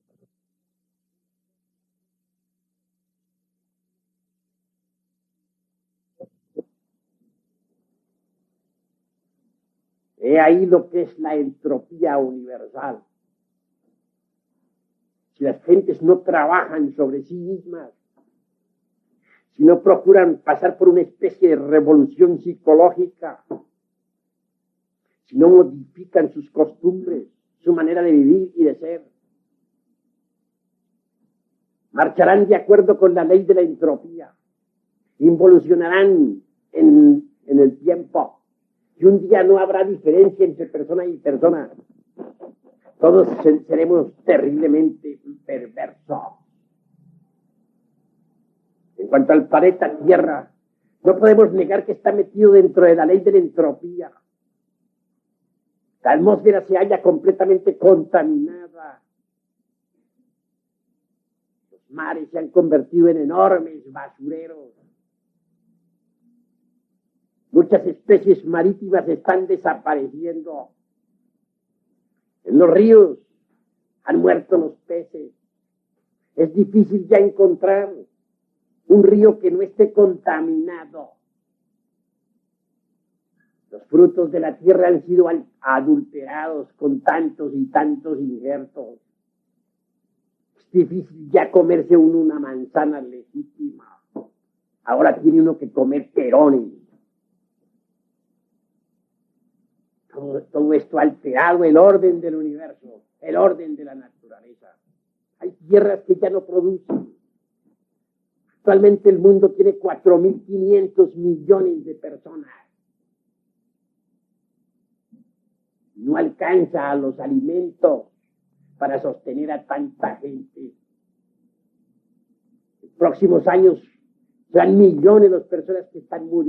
He ahí lo que es la entropía universal. Si las gentes no trabajan sobre sí mismas, si no procuran pasar por una especie de revolución psicológica, si no modifican sus costumbres, su manera de vivir y de ser, marcharán de acuerdo con la ley de la entropía, involucionarán en el tiempo. Y un día no habrá diferencia entre persona y persona. Todos seremos terriblemente perversos. En cuanto al planeta Tierra, no podemos negar que está metido dentro de la ley de la entropía. La atmósfera se halla completamente contaminada. Los mares se han convertido en enormes basureros. Muchas especies marítimas están desapareciendo. En los ríos han muerto los peces. Es difícil ya encontrar un río que no esté contaminado. Los frutos de la tierra han sido adulterados con tantos y tantos injertos. Es difícil ya comerse una manzana legítima. Ahora tiene uno que comer perones. Todo esto ha alterado el orden del universo, el orden de la naturaleza. Hay tierras que ya no producen. Actualmente el mundo tiene 4.500 millones de personas. No alcanza a los alimentos para sostener a tanta gente. En próximos años serán millones las personas que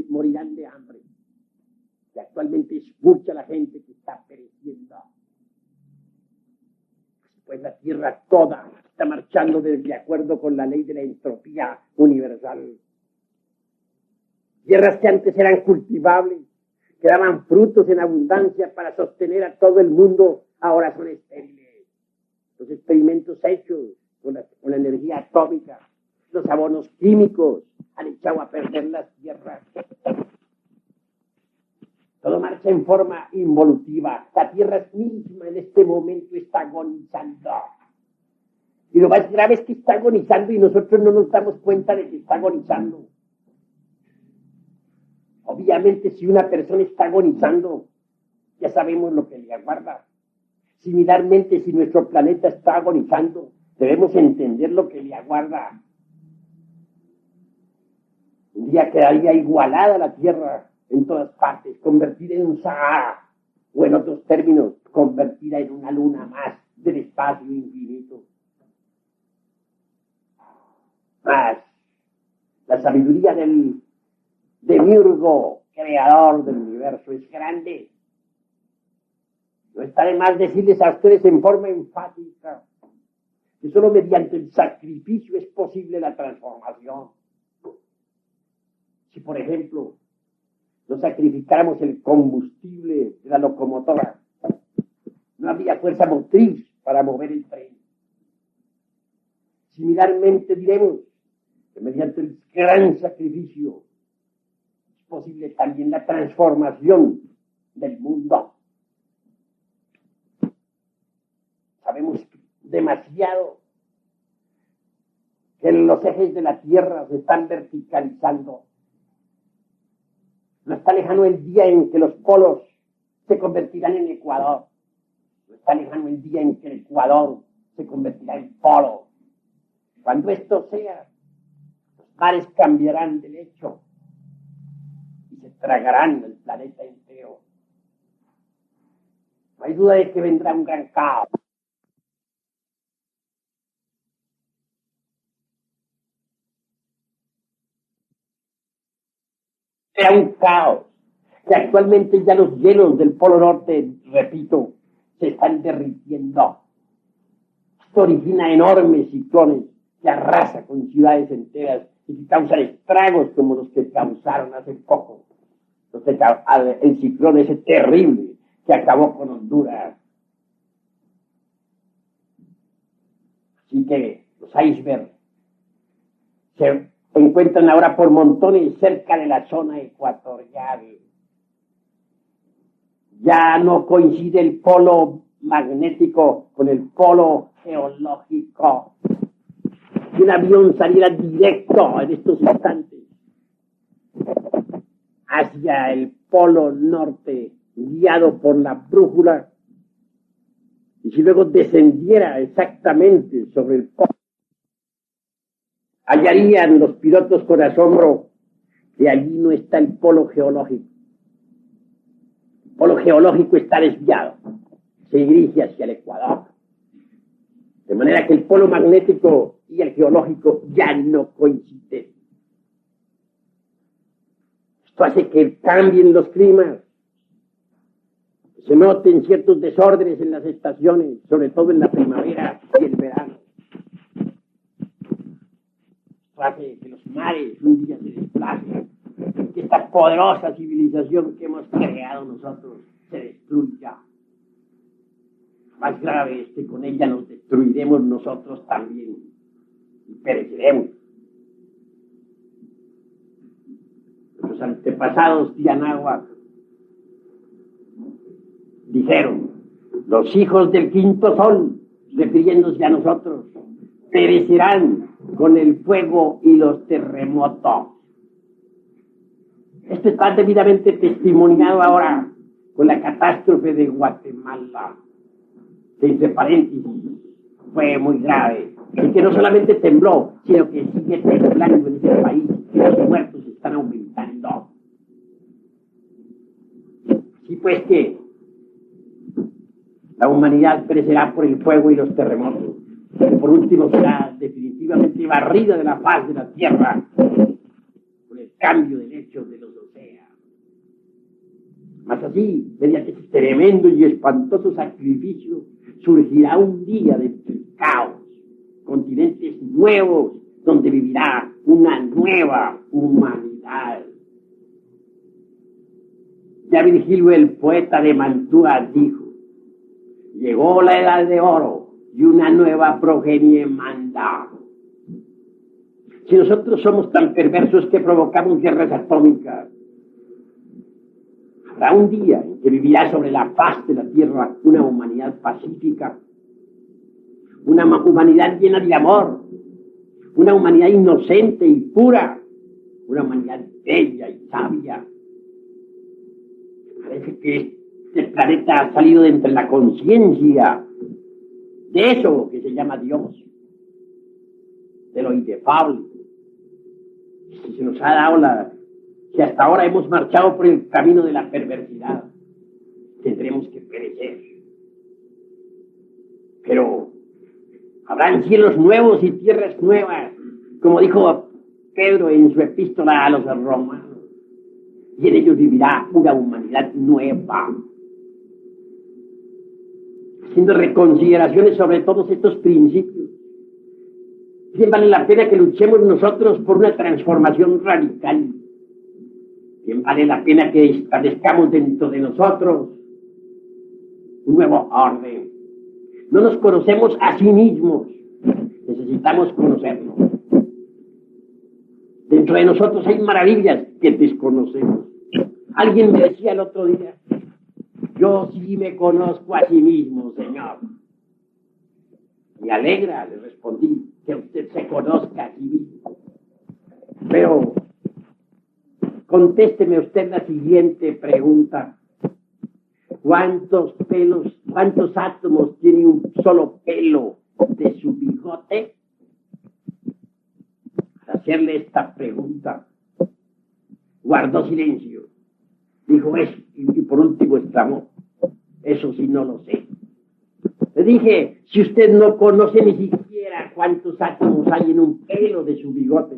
morirán de hambre. actualmente es mucha la gente que está pereciendo. Pues la Tierra toda está marchando de acuerdo con la ley de la entropía universal. Tierras que antes eran cultivables, que daban frutos en abundancia para sostener a todo el mundo, ahora son estériles. Los experimentos hechos con la energía atómica, los abonos químicos han echado a perder las tierras. Todo marcha en forma involutiva. La Tierra misma en este momento está agonizando. Y lo más grave es que está agonizando y nosotros no nos damos cuenta de que está agonizando. Obviamente, si una persona está agonizando, ya sabemos lo que le aguarda. Similarmente, si nuestro planeta está agonizando, debemos entender lo que le aguarda. Un día quedaría igualada la Tierra en todas partes, convertida en un Sahara, o en otros términos, convertida en una luna más del espacio infinito. Más, la sabiduría del demiurgo, creador del universo, es grande. No está de más decirles a ustedes en forma enfática que solo mediante el sacrificio es posible la transformación. Si, por ejemplo, no sacrificáramos el combustible de la locomotora, no habría fuerza motriz para mover el tren. Similarmente diremos que mediante el gran sacrificio es posible también la transformación del mundo. Sabemos demasiado que los ejes de la Tierra se están verticalizando. No está lejano el día en que los polos se convertirán en Ecuador. No está lejano el día en que el Ecuador se convertirá en polo. Cuando esto sea, los mares cambiarán de lecho y se tragarán el planeta entero. No hay duda de que vendrá un gran caos. Será un caos, que actualmente ya los hielos del Polo Norte, repito, se están derritiendo. Esto origina enormes ciclones que arrasa con ciudades enteras y que causan estragos como los que causaron hace poco. El ciclón ese terrible que acabó con Honduras. Así que los icebergs se encuentran ahora por montones cerca de la zona ecuatorial. Ya no coincide el polo magnético con el polo geológico. Si un avión saliera directo en estos instantes hacia el polo norte, guiado por la brújula, y si luego descendiera exactamente sobre el polo, hallarían los pilotos con asombro que allí no está el polo geológico. El polo geológico está desviado, se dirige hacia el Ecuador. De manera que el polo magnético y el geológico ya no coinciden. Esto hace que cambien los climas, que se noten ciertos desórdenes en las estaciones, sobre todo en la primavera y el verano. Hace que los mares un día se desplacen, que esta poderosa civilización que hemos creado nosotros se destruya. Más grave es que con ella nos destruiremos nosotros también y pereceremos. Nuestros antepasados de Anáhuac dijeron: los hijos del quinto sol, refiriéndose a nosotros, perecerán con el fuego y los terremotos. Esto está debidamente testimoniado ahora con la catástrofe de Guatemala, que entre paréntesis fue muy grave, y que no solamente tembló, sino que sigue temblando en ese país, y los muertos están aumentando. Así pues que la humanidad perecerá por el fuego y los terremotos. Pero por último será definitivamente barrida de la faz de la tierra por el cambio del hecho de los océanos. Mas más así, mediante ese tremendo y espantoso sacrificio, surgirá un día del caos, continentes nuevos, donde vivirá una nueva humanidad. Ya Virgilio, el poeta de Mantua, dijo: llegó la edad de oro y una nueva progenie manda. Si nosotros somos tan perversos que provocamos guerras atómicas, habrá un día en que vivirá sobre la faz de la tierra una humanidad pacífica, una humanidad llena de amor, una humanidad inocente y pura, una humanidad bella y sabia. Parece que este planeta ha salido de entre la conciencia de eso que se llama Dios, de lo inefable. Si se nos ha dado si hasta ahora hemos marchado por el camino de la perversidad, tendremos que perecer. Pero habrán cielos nuevos y tierras nuevas, como dijo Pedro en su epístola a los romanos, y en ellos vivirá una humanidad nueva. Haciendo reconsideraciones sobre todos estos principios, bien vale la pena que luchemos nosotros por una transformación radical. Bien vale la pena que establezcamos dentro de nosotros un nuevo orden. No nos conocemos a sí mismos, necesitamos conocernos. Dentro de nosotros hay maravillas que desconocemos. Alguien me decía el otro día: yo sí me conozco a sí mismo, Señor. Me alegra, le respondí, que usted se conozca a sí mismo. Pero contésteme usted la siguiente pregunta: ¿cuántos átomos tiene un solo pelo de su bigote? Al hacerle esta pregunta, guardó silencio. Dijo eso, y por último exclamó: eso sí no lo sé. Le dije: si usted no conoce ni siquiera cuántos átomos hay en un pelo de su bigote,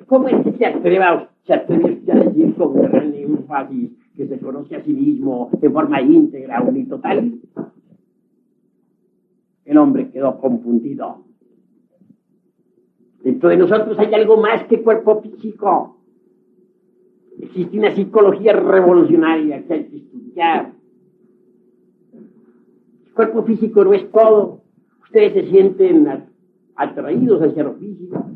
¿cómo es que se atreve usted a decir con gran énfasis que se conoce a sí mismo en forma íntegra, unitotal? El hombre quedó confundido. Dentro de nosotros hay algo más que cuerpo físico. Existe una psicología revolucionaria que hay que estudiar. El cuerpo físico no es todo. Ustedes se sienten atraídos hacia lo físico.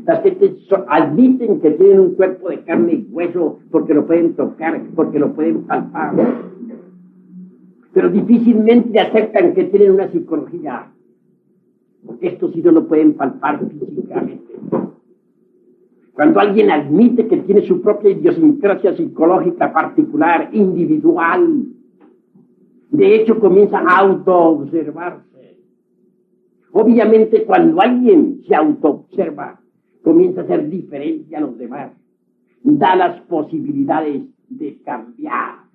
Las gentes admiten que tienen un cuerpo de carne y hueso porque lo pueden tocar, porque lo pueden palpar. Pero difícilmente aceptan que tienen una psicología, porque esto sí no lo pueden palpar físicamente. Cuando alguien admite que tiene su propia idiosincrasia psicológica particular, individual, de hecho comienza a autoobservarse. Obviamente, cuando alguien se autoobserva, comienza a ser diferente a los demás, da las posibilidades de cambiar.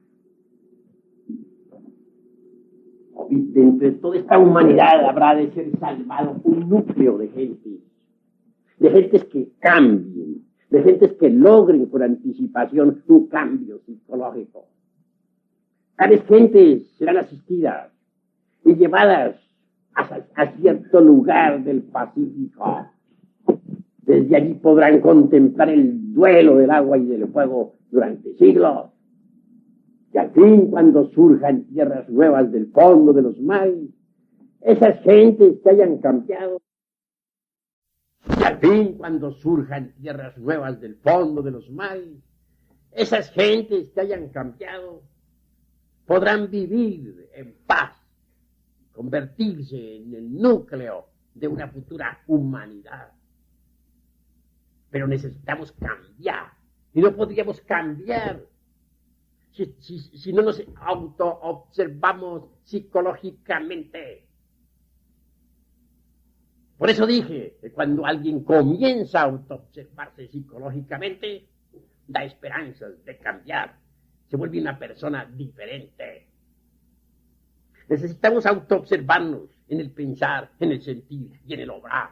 De entre toda esta humanidad habrá de ser salvado un núcleo de gentes que cambien, de gentes que logren por anticipación un cambio psicológico. Tales gentes serán asistidas y llevadas a cierto lugar del Pacífico. Desde allí podrán contemplar el duelo del agua y del fuego durante siglos. Y al fin, cuando surjan tierras nuevas del fondo de los mares, esas gentes que hayan cambiado, y al fin, cuando surjan tierras nuevas del fondo de los mares, esas gentes que hayan cambiado podrán vivir en paz, convertirse en el núcleo de una futura humanidad. Pero necesitamos cambiar, y no podríamos cambiar si no nos auto-observamos psicológicamente. Por eso dije que cuando alguien comienza a auto-observarse psicológicamente, da esperanzas de cambiar, se vuelve una persona diferente. Necesitamos auto-observarnos en el pensar, en el sentir y en el obrar.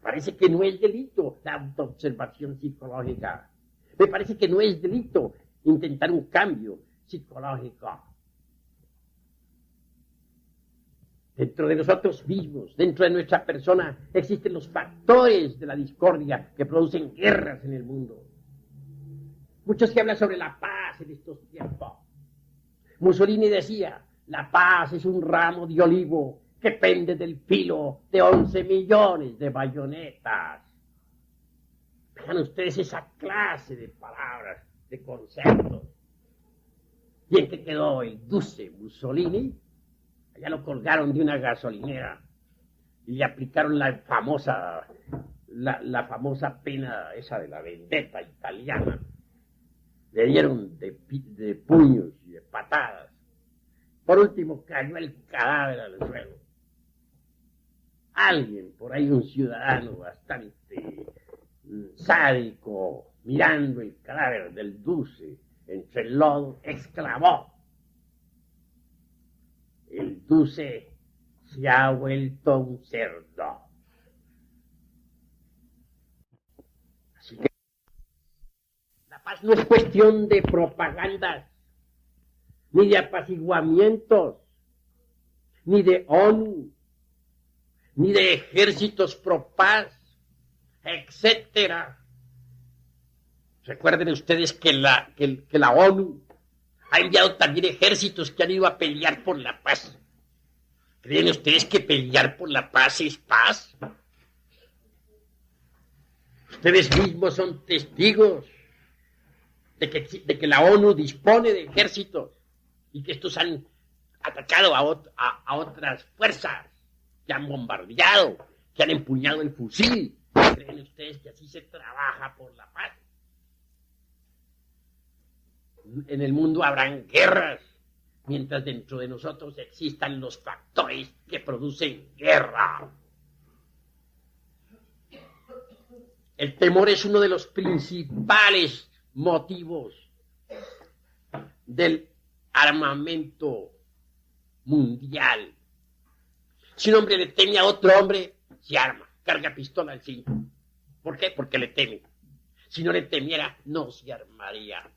Parece que no es delito la autoobservación psicológica. Me parece que no es delito intentar un cambio psicológico. Dentro de nosotros mismos, dentro de nuestra persona, existen los factores de la discordia que producen guerras en el mundo. Muchos que hablan sobre la paz en estos tiempos. Mussolini decía, la paz es un ramo de olivo que pende del filo de 11 millones de bayonetas. Vean ustedes esa clase de palabras, de conceptos. ¿Y en qué quedó el Duce Mussolini? Allá lo colgaron de una gasolinera y le aplicaron la famosa pena esa de la vendetta italiana. Le dieron de puños y de patadas. Por último cayó el cadáver al suelo. Alguien, por ahí un ciudadano bastante sádico, mirando el cadáver del Duce entre el lodo, exclamó: el Duce se ha vuelto un cerdo. Así que la paz no es cuestión de propagandas, ni de apaciguamientos, ni de ONU, ni de ejércitos pro paz, etcétera. Recuerden ustedes que la ONU ha enviado también ejércitos que han ido a pelear por la paz. ¿Creen ustedes que pelear por la paz es paz? Ustedes mismos son testigos de que la ONU dispone de ejércitos y que estos han atacado a otras fuerzas, que han bombardeado, que han empuñado el fusil. ¿Creen ustedes que así se trabaja por la paz? En el mundo habrán guerras, mientras dentro de nosotros existan los factores que producen guerra. El temor es uno de los principales motivos del armamento mundial. Si un hombre le teme a otro hombre, se arma, carga pistola al cinto. ¿Por qué? Porque le teme. Si no le temiera, no se armaría.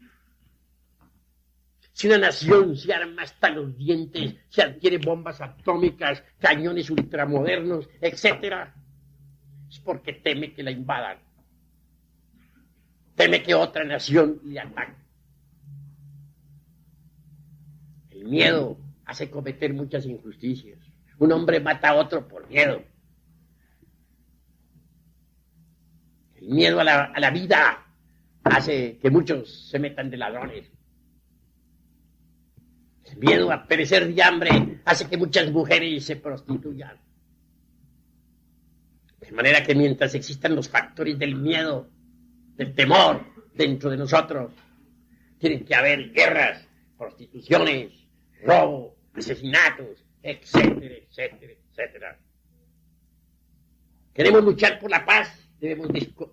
Si una nación se arma hasta los dientes, se adquiere bombas atómicas, cañones ultramodernos, etc., es porque teme que la invadan. Teme que otra nación le ataque. El miedo hace cometer muchas injusticias. Un hombre mata a otro por miedo. El miedo a la vida hace que muchos se metan de ladrones. El miedo a perecer de hambre hace que muchas mujeres se prostituyan. De manera que mientras existan los factores del miedo, del temor dentro de nosotros, tienen que haber guerras, prostituciones, robo, asesinatos, etcétera, etcétera, etcétera. Queremos luchar por la paz, debemos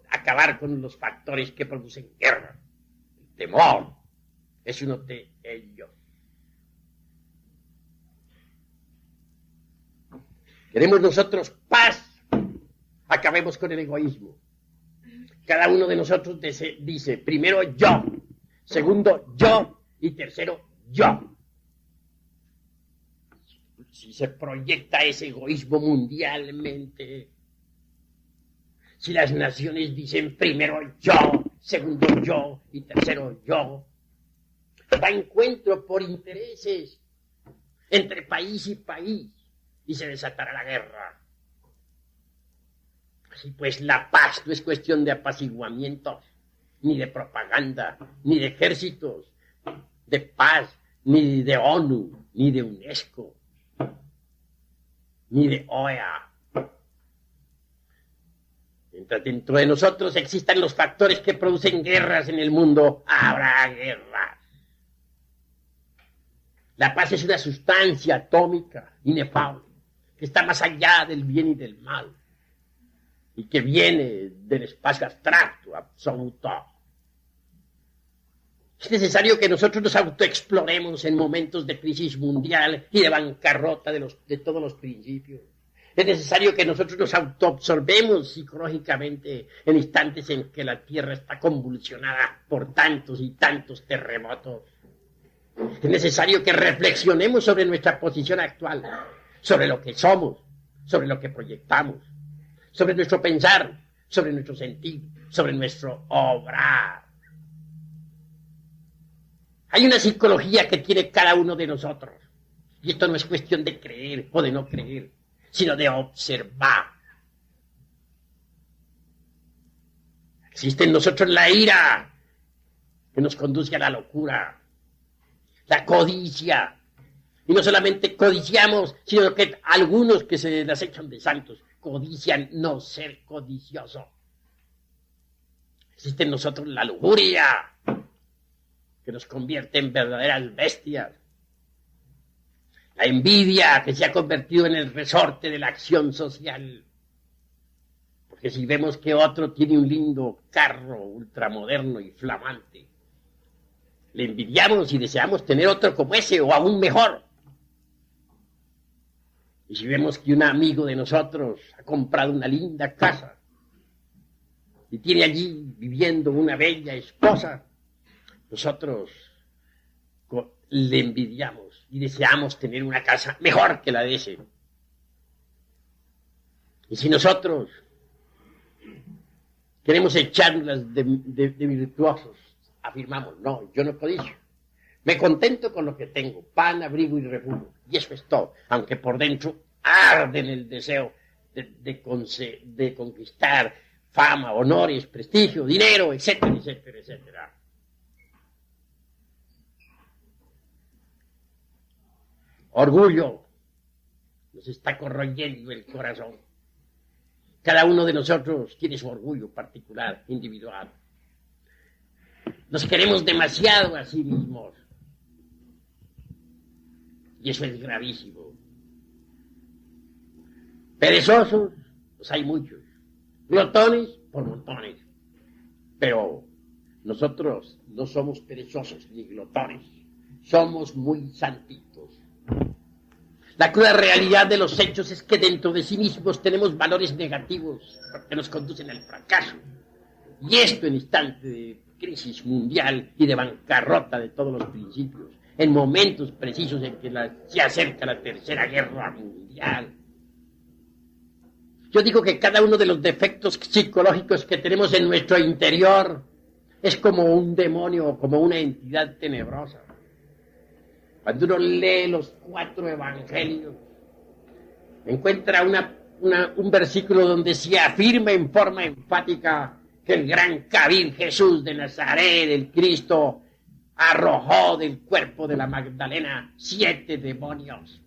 acabar con los factores que producen guerra. El temor es uno de ellos. Queremos nosotros paz, acabemos con el egoísmo. Cada uno de nosotros dice, primero yo, segundo yo y tercero yo. Si se proyecta ese egoísmo mundialmente, si las naciones dicen primero yo, segundo yo y tercero yo, va encuentro por intereses entre país y país y se desatará la guerra. Así pues, la paz no es cuestión de apaciguamientos, ni de propaganda, ni de ejércitos de paz, ni de ONU, ni de UNESCO, ni de OEA. Mientras dentro de nosotros existan los factores que producen guerras en el mundo, habrá guerras. La paz es una sustancia atómica, inefable, que está más allá del bien y del mal, y que viene del espacio abstracto, absoluto. Es necesario que nosotros nos autoexploremos en momentos de crisis mundial y de bancarrota de todos los principios. Es necesario que nosotros nos autoabsorbemos psicológicamente en instantes en que la Tierra está convulsionada por tantos y tantos terremotos. Es necesario que reflexionemos sobre nuestra posición actual, sobre lo que somos, sobre lo que proyectamos, sobre nuestro pensar, sobre nuestro sentir, sobre nuestro obrar. Hay una psicología que tiene cada uno de nosotros. Y esto no es cuestión de creer o de no creer, sino de observar. Existe en nosotros la ira que nos conduce a la locura, la codicia. Y no solamente codiciamos, sino que algunos que se las echan de santos codician no ser codicioso. Existe en nosotros la lujuria que nos convierte en verdaderas bestias. La envidia que se ha convertido en el resorte de la acción social. Porque si vemos que otro tiene un lindo carro ultramoderno y flamante, le envidiamos y deseamos tener otro como ese o aún mejor. Y si vemos que un amigo de nosotros ha comprado una linda casa y tiene allí viviendo una bella esposa, nosotros le envidiamos y deseamos tener una casa mejor que la de ese. Y si nosotros queremos echarlas de virtuosos, afirmamos, no, yo no codicio. Me contento con lo que tengo, pan, abrigo y refugio. Y eso es todo, aunque por dentro arde en el deseo de conquistar fama, honores, prestigio, dinero, etcétera, etcétera, etcétera. Orgullo nos está corroyendo el corazón. Cada uno de nosotros tiene su orgullo particular, individual. Nos queremos demasiado a sí mismos. Y eso es gravísimo. Perezosos, pues hay muchos. Glotones, por montones. Pero nosotros no somos perezosos ni glotones. Somos muy santitos. La cruda realidad de los hechos es que dentro de sí mismos tenemos valores negativos que nos conducen al fracaso. Y esto en instante de crisis mundial y de bancarrota de todos los principios, en momentos precisos en que se acerca la tercera guerra mundial. Yo digo que cada uno de los defectos psicológicos que tenemos en nuestro interior es como un demonio o como una entidad tenebrosa. Cuando uno lee los 4 evangelios, encuentra un versículo donde se afirma en forma enfática que el gran Kabir Jesús de Nazaret, el Cristo, arrojó del cuerpo de la Magdalena 7 demonios.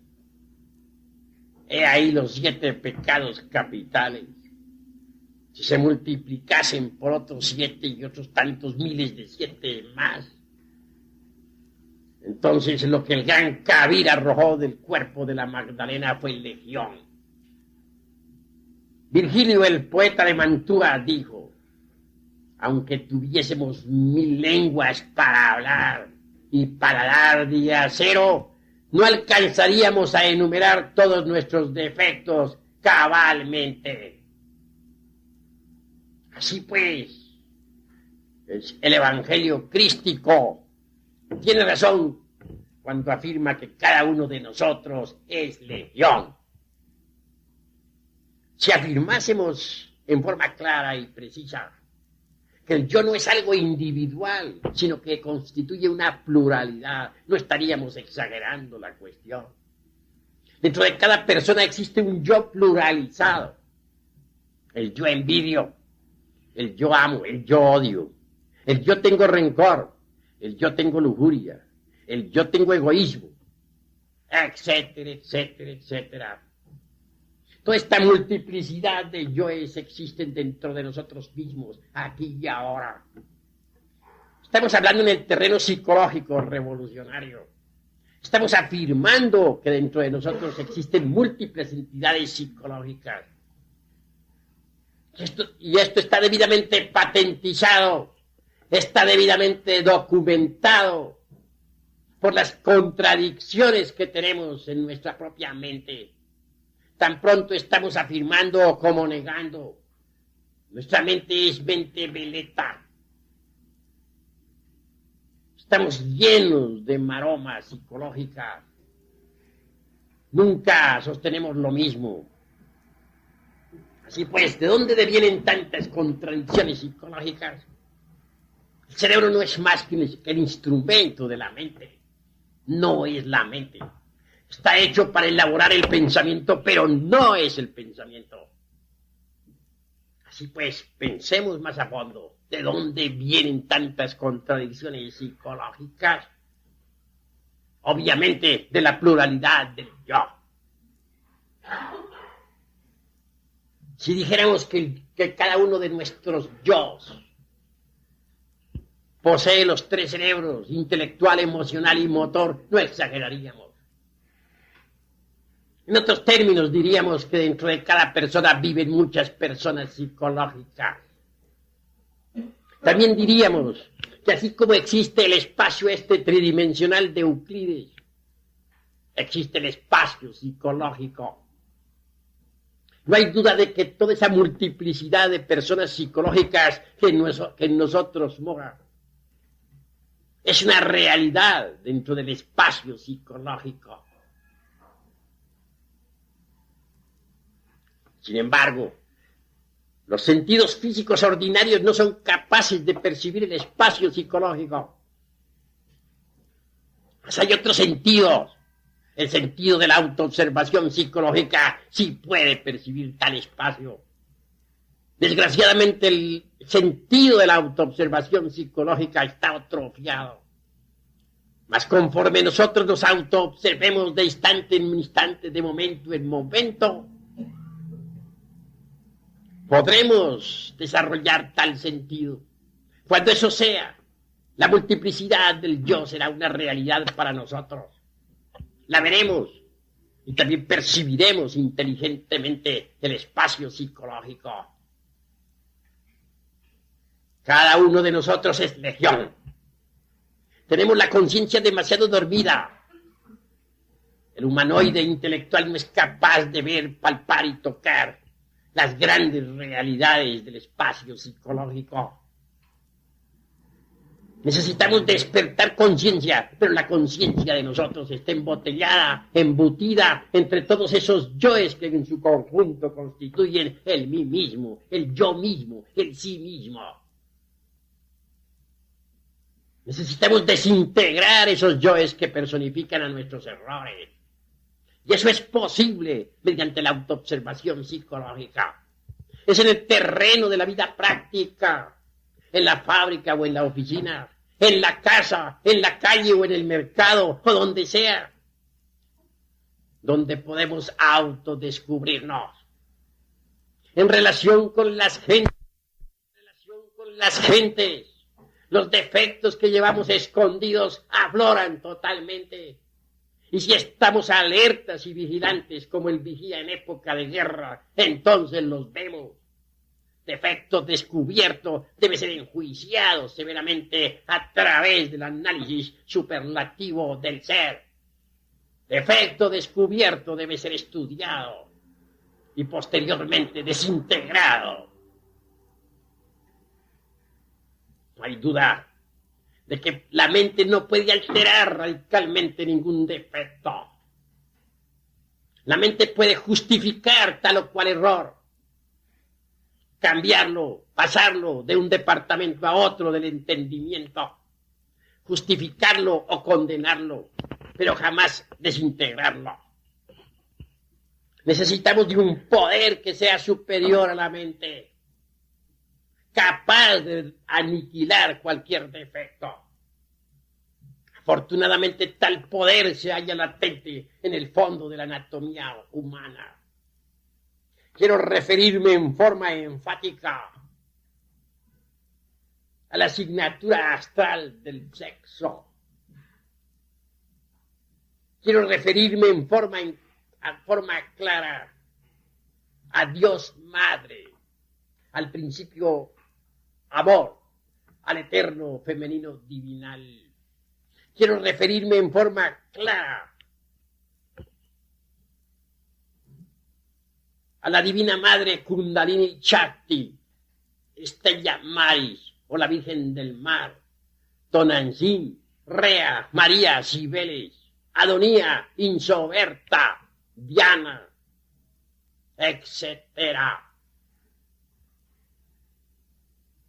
He ahí los 7 pecados capitales. Si se multiplicasen por otros 7 y otros tantos miles de 7 más, entonces lo que el gran Kabir arrojó del cuerpo de la Magdalena fue legión. Virgilio, el poeta de Mantua, dijo: aunque tuviésemos 1000 lenguas para hablar y para dar de acero, no alcanzaríamos a enumerar todos nuestros defectos cabalmente. Así pues, el evangelio crístico tiene razón cuando afirma que cada uno de nosotros es legión. Si afirmásemos en forma clara y precisa que el yo no es algo individual, sino que constituye una pluralidad, no estaríamos exagerando la cuestión. Dentro de cada persona existe un yo pluralizado. El yo envidio, el yo amo, el yo odio, el yo tengo rencor, el yo tengo lujuria, el yo tengo egoísmo, etcétera, etcétera, etcétera. Toda esta multiplicidad de yoes existen dentro de nosotros mismos, aquí y ahora. Estamos hablando en el terreno psicológico revolucionario. Estamos afirmando que dentro de nosotros existen múltiples entidades psicológicas. Y esto está debidamente patentizado, está debidamente documentado por las contradicciones que tenemos en nuestra propia mente. tan pronto estamos afirmando como negando. Nuestra mente es mente veleta. Estamos llenos de maromas psicológicas. Nunca sostenemos lo mismo. Así pues, ¿de dónde devienen tantas contradicciones psicológicas? El cerebro no es más que el instrumento de la mente. No es la mente. Está hecho para elaborar el pensamiento, pero no es el pensamiento. Así pues, pensemos más a fondo. ¿De dónde vienen tantas contradicciones psicológicas? Obviamente, de la pluralidad del yo. Si dijéramos que cada uno de nuestros yos posee los 3 cerebros, intelectual, emocional y motor, no exageraríamos. En otros términos, diríamos que dentro de cada persona viven muchas personas psicológicas. También diríamos que así como existe el espacio tridimensional de Euclides, existe el espacio psicológico. No hay duda de que toda esa multiplicidad de personas psicológicas que en nosotros mora es una realidad dentro del espacio psicológico. Sin embargo, los sentidos físicos ordinarios no son capaces de percibir el espacio psicológico. Pues hay otros sentidos. El sentido de la autoobservación psicológica sí puede percibir tal espacio. Desgraciadamente, el sentido de la autoobservación psicológica está atrofiado. Mas conforme nosotros nos autoobservemos de instante en instante, de momento en momento, podremos desarrollar tal sentido. Cuando eso sea, la multiplicidad del yo será una realidad para nosotros. La veremos y también percibiremos inteligentemente el espacio psicológico. Cada uno de nosotros es legión. Tenemos la conciencia demasiado dormida. El humanoide intelectual no es capaz de ver, palpar y tocar las grandes realidades del espacio psicológico. Necesitamos despertar conciencia, pero la conciencia de nosotros está embotellada, embutida entre todos esos yoes que en su conjunto constituyen el mí mismo, el yo mismo, el sí mismo. Necesitamos desintegrar esos yoes que personifican a nuestros errores. Y eso es posible mediante la autoobservación psicológica. Es en el terreno de la vida práctica, en la fábrica o en la oficina, en la casa, en la calle o en el mercado o donde sea, donde podemos autodescubrirnos. En relación con las gentes, los defectos que llevamos escondidos afloran totalmente. Y si estamos alertas y vigilantes como el vigía en época de guerra, entonces los vemos. Defecto descubierto debe ser enjuiciado severamente a través del análisis superlativo del ser. Defecto descubierto debe ser estudiado y posteriormente desintegrado. No hay duda de que la mente no puede alterar radicalmente ningún defecto. La mente puede justificar tal o cual error, cambiarlo, pasarlo de un departamento a otro del entendimiento, justificarlo o condenarlo, pero jamás desintegrarlo. Necesitamos de un poder que sea superior a la mente, capaz de aniquilar cualquier defecto. Afortunadamente, tal poder se halla latente en el fondo de la anatomía humana. Quiero referirme en forma enfática a la asignatura astral del sexo. Quiero referirme en forma clara a Dios Madre, al principio amor, al eterno femenino divinal. Quiero referirme en forma clara a la Divina Madre Kundalini Shakti, Estella Maris o la Virgen del Mar, Tonantzin, Rea, María, Cibeles, Adonía, Insoberta, Diana, etcétera.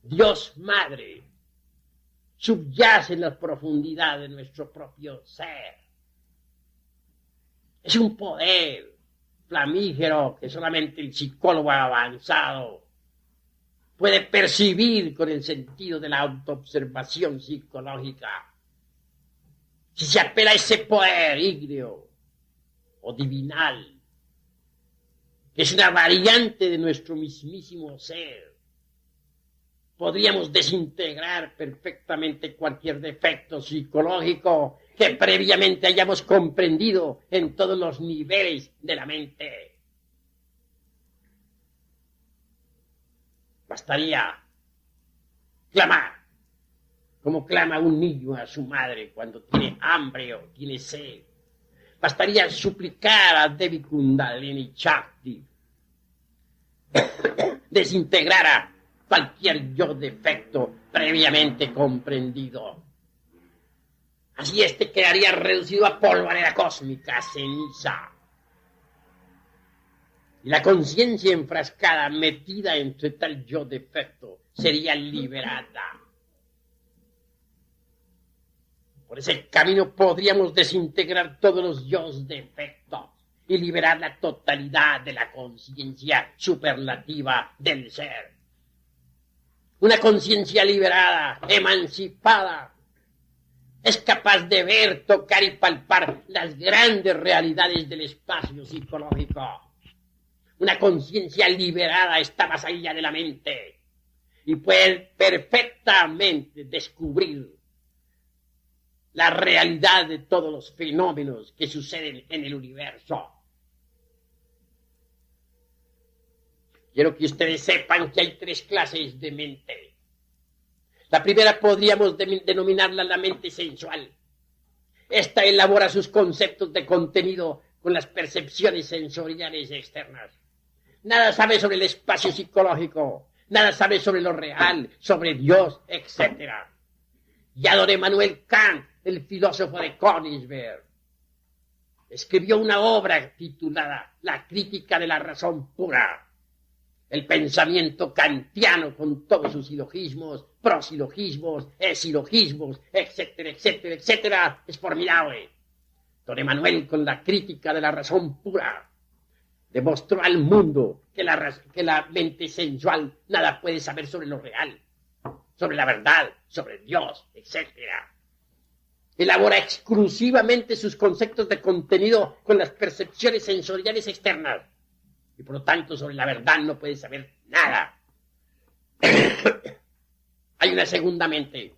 Dios Madre subyace en la profundidad de nuestro propio ser. Es un poder flamígero que solamente el psicólogo avanzado puede percibir con el sentido de la autoobservación psicológica. Si se apela a ese poder ígneo o divinal, que es una variante de nuestro mismísimo ser, podríamos desintegrar perfectamente cualquier defecto psicológico que previamente hayamos comprendido en todos los niveles de la mente. Bastaría clamar, como clama un niño a su madre cuando tiene hambre o tiene sed. Bastaría suplicar a Devi Kundalini Shakti desintegrara cualquier yo defecto previamente comprendido. Así este quedaría reducido a polvareda cósmica, ceniza. Y la conciencia enfrascada, metida entre tal yo defecto, sería liberada. Por ese camino podríamos desintegrar todos los yos defectos y liberar la totalidad de la conciencia superlativa del ser. Una conciencia liberada, emancipada, es capaz de ver, tocar y palpar las grandes realidades del espacio psicológico. Una conciencia liberada está más allá de la mente y puede perfectamente descubrir la realidad de todos los fenómenos que suceden en el universo. Quiero que ustedes sepan que hay 3 clases de mente. La primera podríamos denominarla la mente sensual. Esta elabora sus conceptos de contenido con las percepciones sensoriales externas. Nada sabe sobre el espacio psicológico, nada sabe sobre lo real, sobre Dios, etc. Ya don Emmanuel Kant, el filósofo de Königsberg, escribió una obra titulada La crítica de la razón pura. El pensamiento kantiano con todos sus silogismos, prosilogismos, silogismos, etcétera, etcétera, etcétera, es formidable. Don Emmanuel, con la crítica de la razón pura, demostró al mundo que la mente sensual nada puede saber sobre lo real, sobre la verdad, sobre Dios, etcétera. Elabora exclusivamente sus conceptos de contenido con las percepciones sensoriales externas. Y por lo tanto, sobre la verdad no puede saber nada. Hay una segunda mente.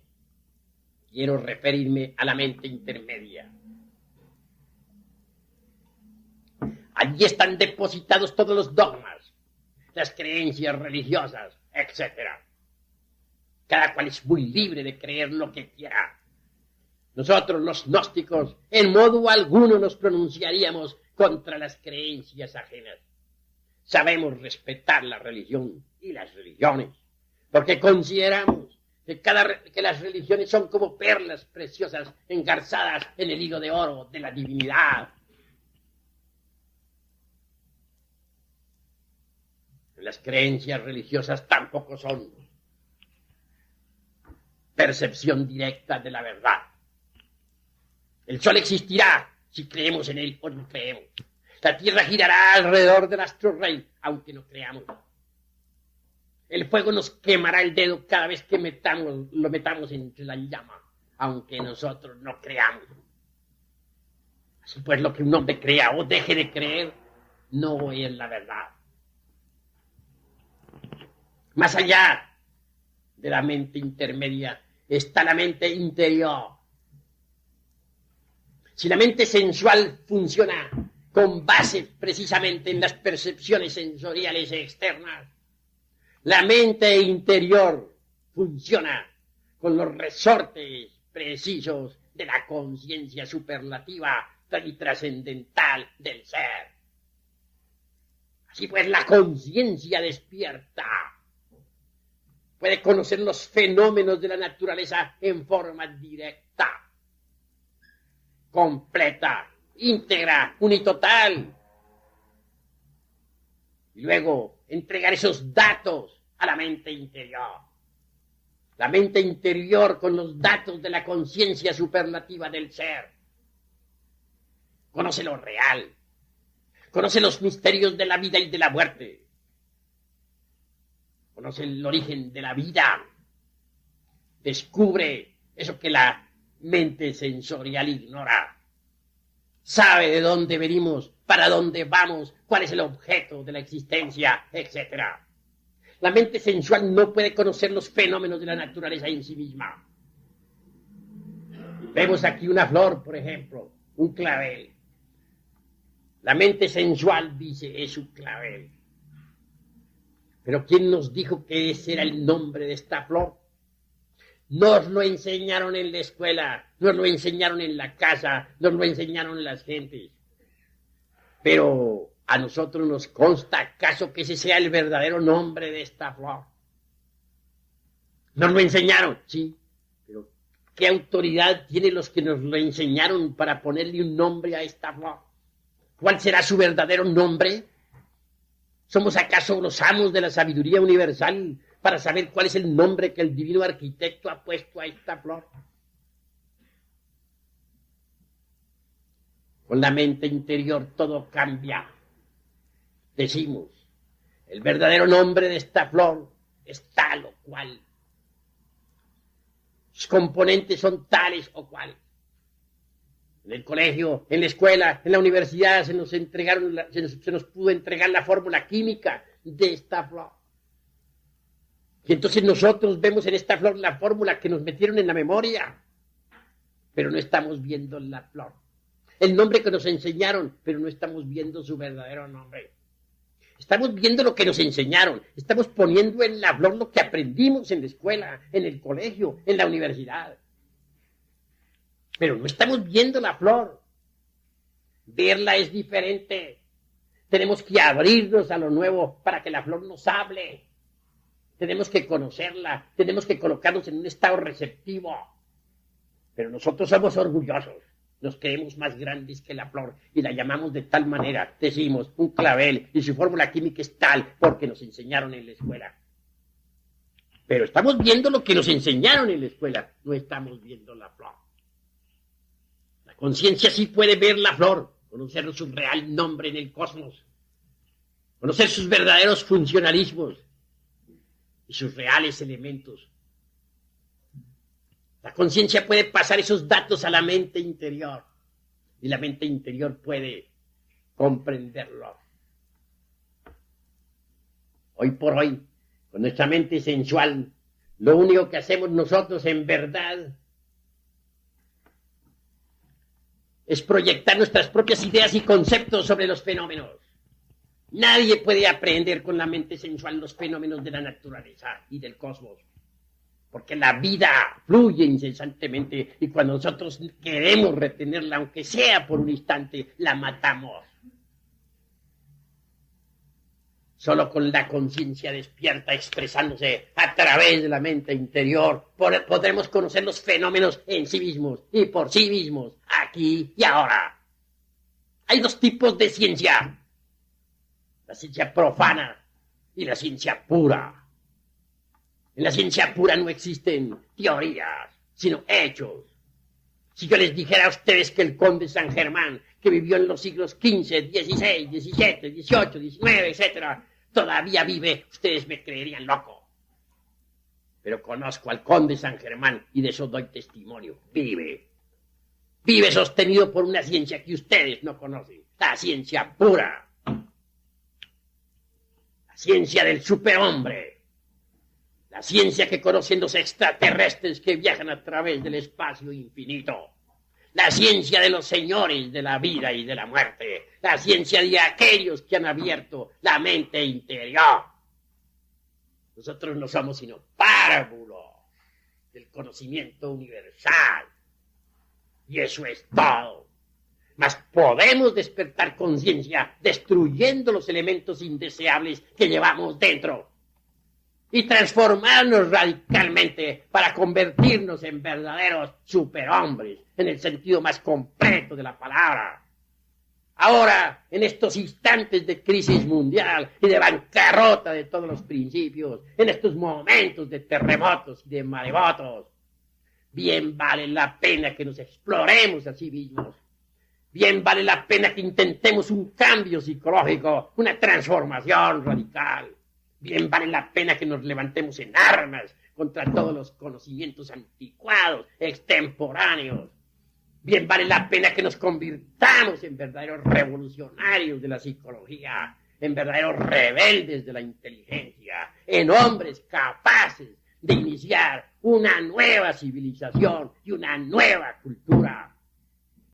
Quiero referirme a la mente intermedia. Allí están depositados todos los dogmas, las creencias religiosas, etc. Cada cual es muy libre de creer lo que quiera. Nosotros, los gnósticos, en modo alguno nos pronunciaríamos contra las creencias ajenas. Sabemos respetar la religión y las religiones, porque consideramos que las religiones son como perlas preciosas engarzadas en el hilo de oro de la divinidad. Las creencias religiosas tampoco son percepción directa de la verdad. El sol existirá si creemos en él o no creemos. La tierra girará alrededor del astro rey, aunque no creamos. El fuego nos quemará el dedo cada vez que lo metamos entre la llama, aunque nosotros no creamos. Así pues, lo que un hombre crea o deje de creer no es la verdad. Más allá de la mente intermedia está la mente interior. Si la mente sensual funciona con base precisamente en las percepciones sensoriales externas, la mente interior funciona con los resortes precisos de la conciencia superlativa y trascendental del ser. Así pues, la conciencia despierta puede conocer los fenómenos de la naturaleza en forma directa, completa, íntegra, unitotal. Y luego entregar esos datos a la mente interior. La mente interior con los datos de la conciencia superlativa del ser. Conoce lo real. Conoce los misterios de la vida y de la muerte. Conoce el origen de la vida. Descubre eso que la mente sensorial ignora. Sabe de dónde venimos, para dónde vamos, cuál es el objeto de la existencia, etc. La mente sensual no puede conocer los fenómenos de la naturaleza en sí misma. Vemos aquí una flor, por ejemplo, un clavel. La mente sensual dice, es un clavel. Pero ¿quién nos dijo que ese era el nombre de esta flor? Nos lo enseñaron en la escuela, nos lo enseñaron en la casa, nos lo enseñaron las gentes. Pero a nosotros nos consta acaso que ese sea el verdadero nombre de esta flor. Nos lo enseñaron, sí, pero ¿qué autoridad tienen los que nos lo enseñaron para ponerle un nombre a esta flor? ¿Cuál será su verdadero nombre? ¿Somos acaso los amos de la sabiduría universal para saber cuál es el nombre que el divino arquitecto ha puesto a esta flor? Con la mente interior todo cambia. Decimos, el verdadero nombre de esta flor es tal o cual. Sus componentes son tales o cuales. En el colegio, en la escuela, en la universidad se nos pudo entregar la fórmula química de esta flor. Y entonces nosotros vemos en esta flor la fórmula que nos metieron en la memoria, pero no estamos viendo la flor. El nombre que nos enseñaron, pero no estamos viendo su verdadero nombre. Estamos viendo lo que nos enseñaron, estamos poniendo en la flor lo que aprendimos en la escuela, en el colegio, en la universidad. Pero no estamos viendo la flor. Verla es diferente. Tenemos que abrirnos a lo nuevo para que la flor nos hable. Tenemos que conocerla, tenemos que colocarnos en un estado receptivo. Pero nosotros somos orgullosos. Nos creemos más grandes que la flor y la llamamos de tal manera. Decimos, un clavel y su fórmula química es tal porque nos enseñaron en la escuela. Pero estamos viendo lo que nos enseñaron en la escuela. No estamos viendo la flor. La conciencia sí puede ver la flor, conocer su real nombre en el cosmos, conocer sus verdaderos funcionalismos y sus reales elementos. La conciencia puede pasar esos datos a la mente interior y la mente interior puede comprenderlo. Hoy por hoy, con nuestra mente sensual, lo único que hacemos nosotros en verdad es proyectar nuestras propias ideas y conceptos sobre los fenómenos. Nadie puede aprender con la mente sensual los fenómenos de la naturaleza y del cosmos. Porque la vida fluye incesantemente y cuando nosotros queremos retenerla, aunque sea por un instante, la matamos. Solo con la conciencia despierta expresándose a través de la mente interior podremos conocer los fenómenos en sí mismos y por sí mismos, aquí y ahora. Hay dos tipos de ciencia: la ciencia profana y la ciencia pura. En la ciencia pura no existen teorías, sino hechos. Si yo les dijera a ustedes que el conde San Germán, que vivió en los siglos XV, XVI, XVII, XVIII, XIX, etc., todavía vive, ustedes me creerían loco. Pero conozco al conde San Germán y de eso doy testimonio. Vive. Vive sostenido por una ciencia que ustedes no conocen. La ciencia pura. La ciencia del superhombre. La ciencia que conocen los extraterrestres que viajan a través del espacio infinito. La ciencia de los señores de la vida y de la muerte. La ciencia de aquellos que han abierto la mente interior. Nosotros no somos sino párvulos del conocimiento universal. Y eso es todo. Mas podemos despertar conciencia destruyendo los elementos indeseables que llevamos dentro y transformarnos radicalmente para convertirnos en verdaderos superhombres en el sentido más completo de la palabra. Ahora, en estos instantes de crisis mundial y de bancarrota de todos los principios, en estos momentos de terremotos y de maremotos, bien vale la pena que nos exploremos a sí mismos. Bien vale la pena que intentemos un cambio psicológico, una transformación radical. Bien vale la pena que nos levantemos en armas contra todos los conocimientos anticuados, extemporáneos. Bien vale la pena que nos convirtamos en verdaderos revolucionarios de la psicología, en verdaderos rebeldes de la inteligencia, en hombres capaces de iniciar una nueva civilización y una nueva cultura.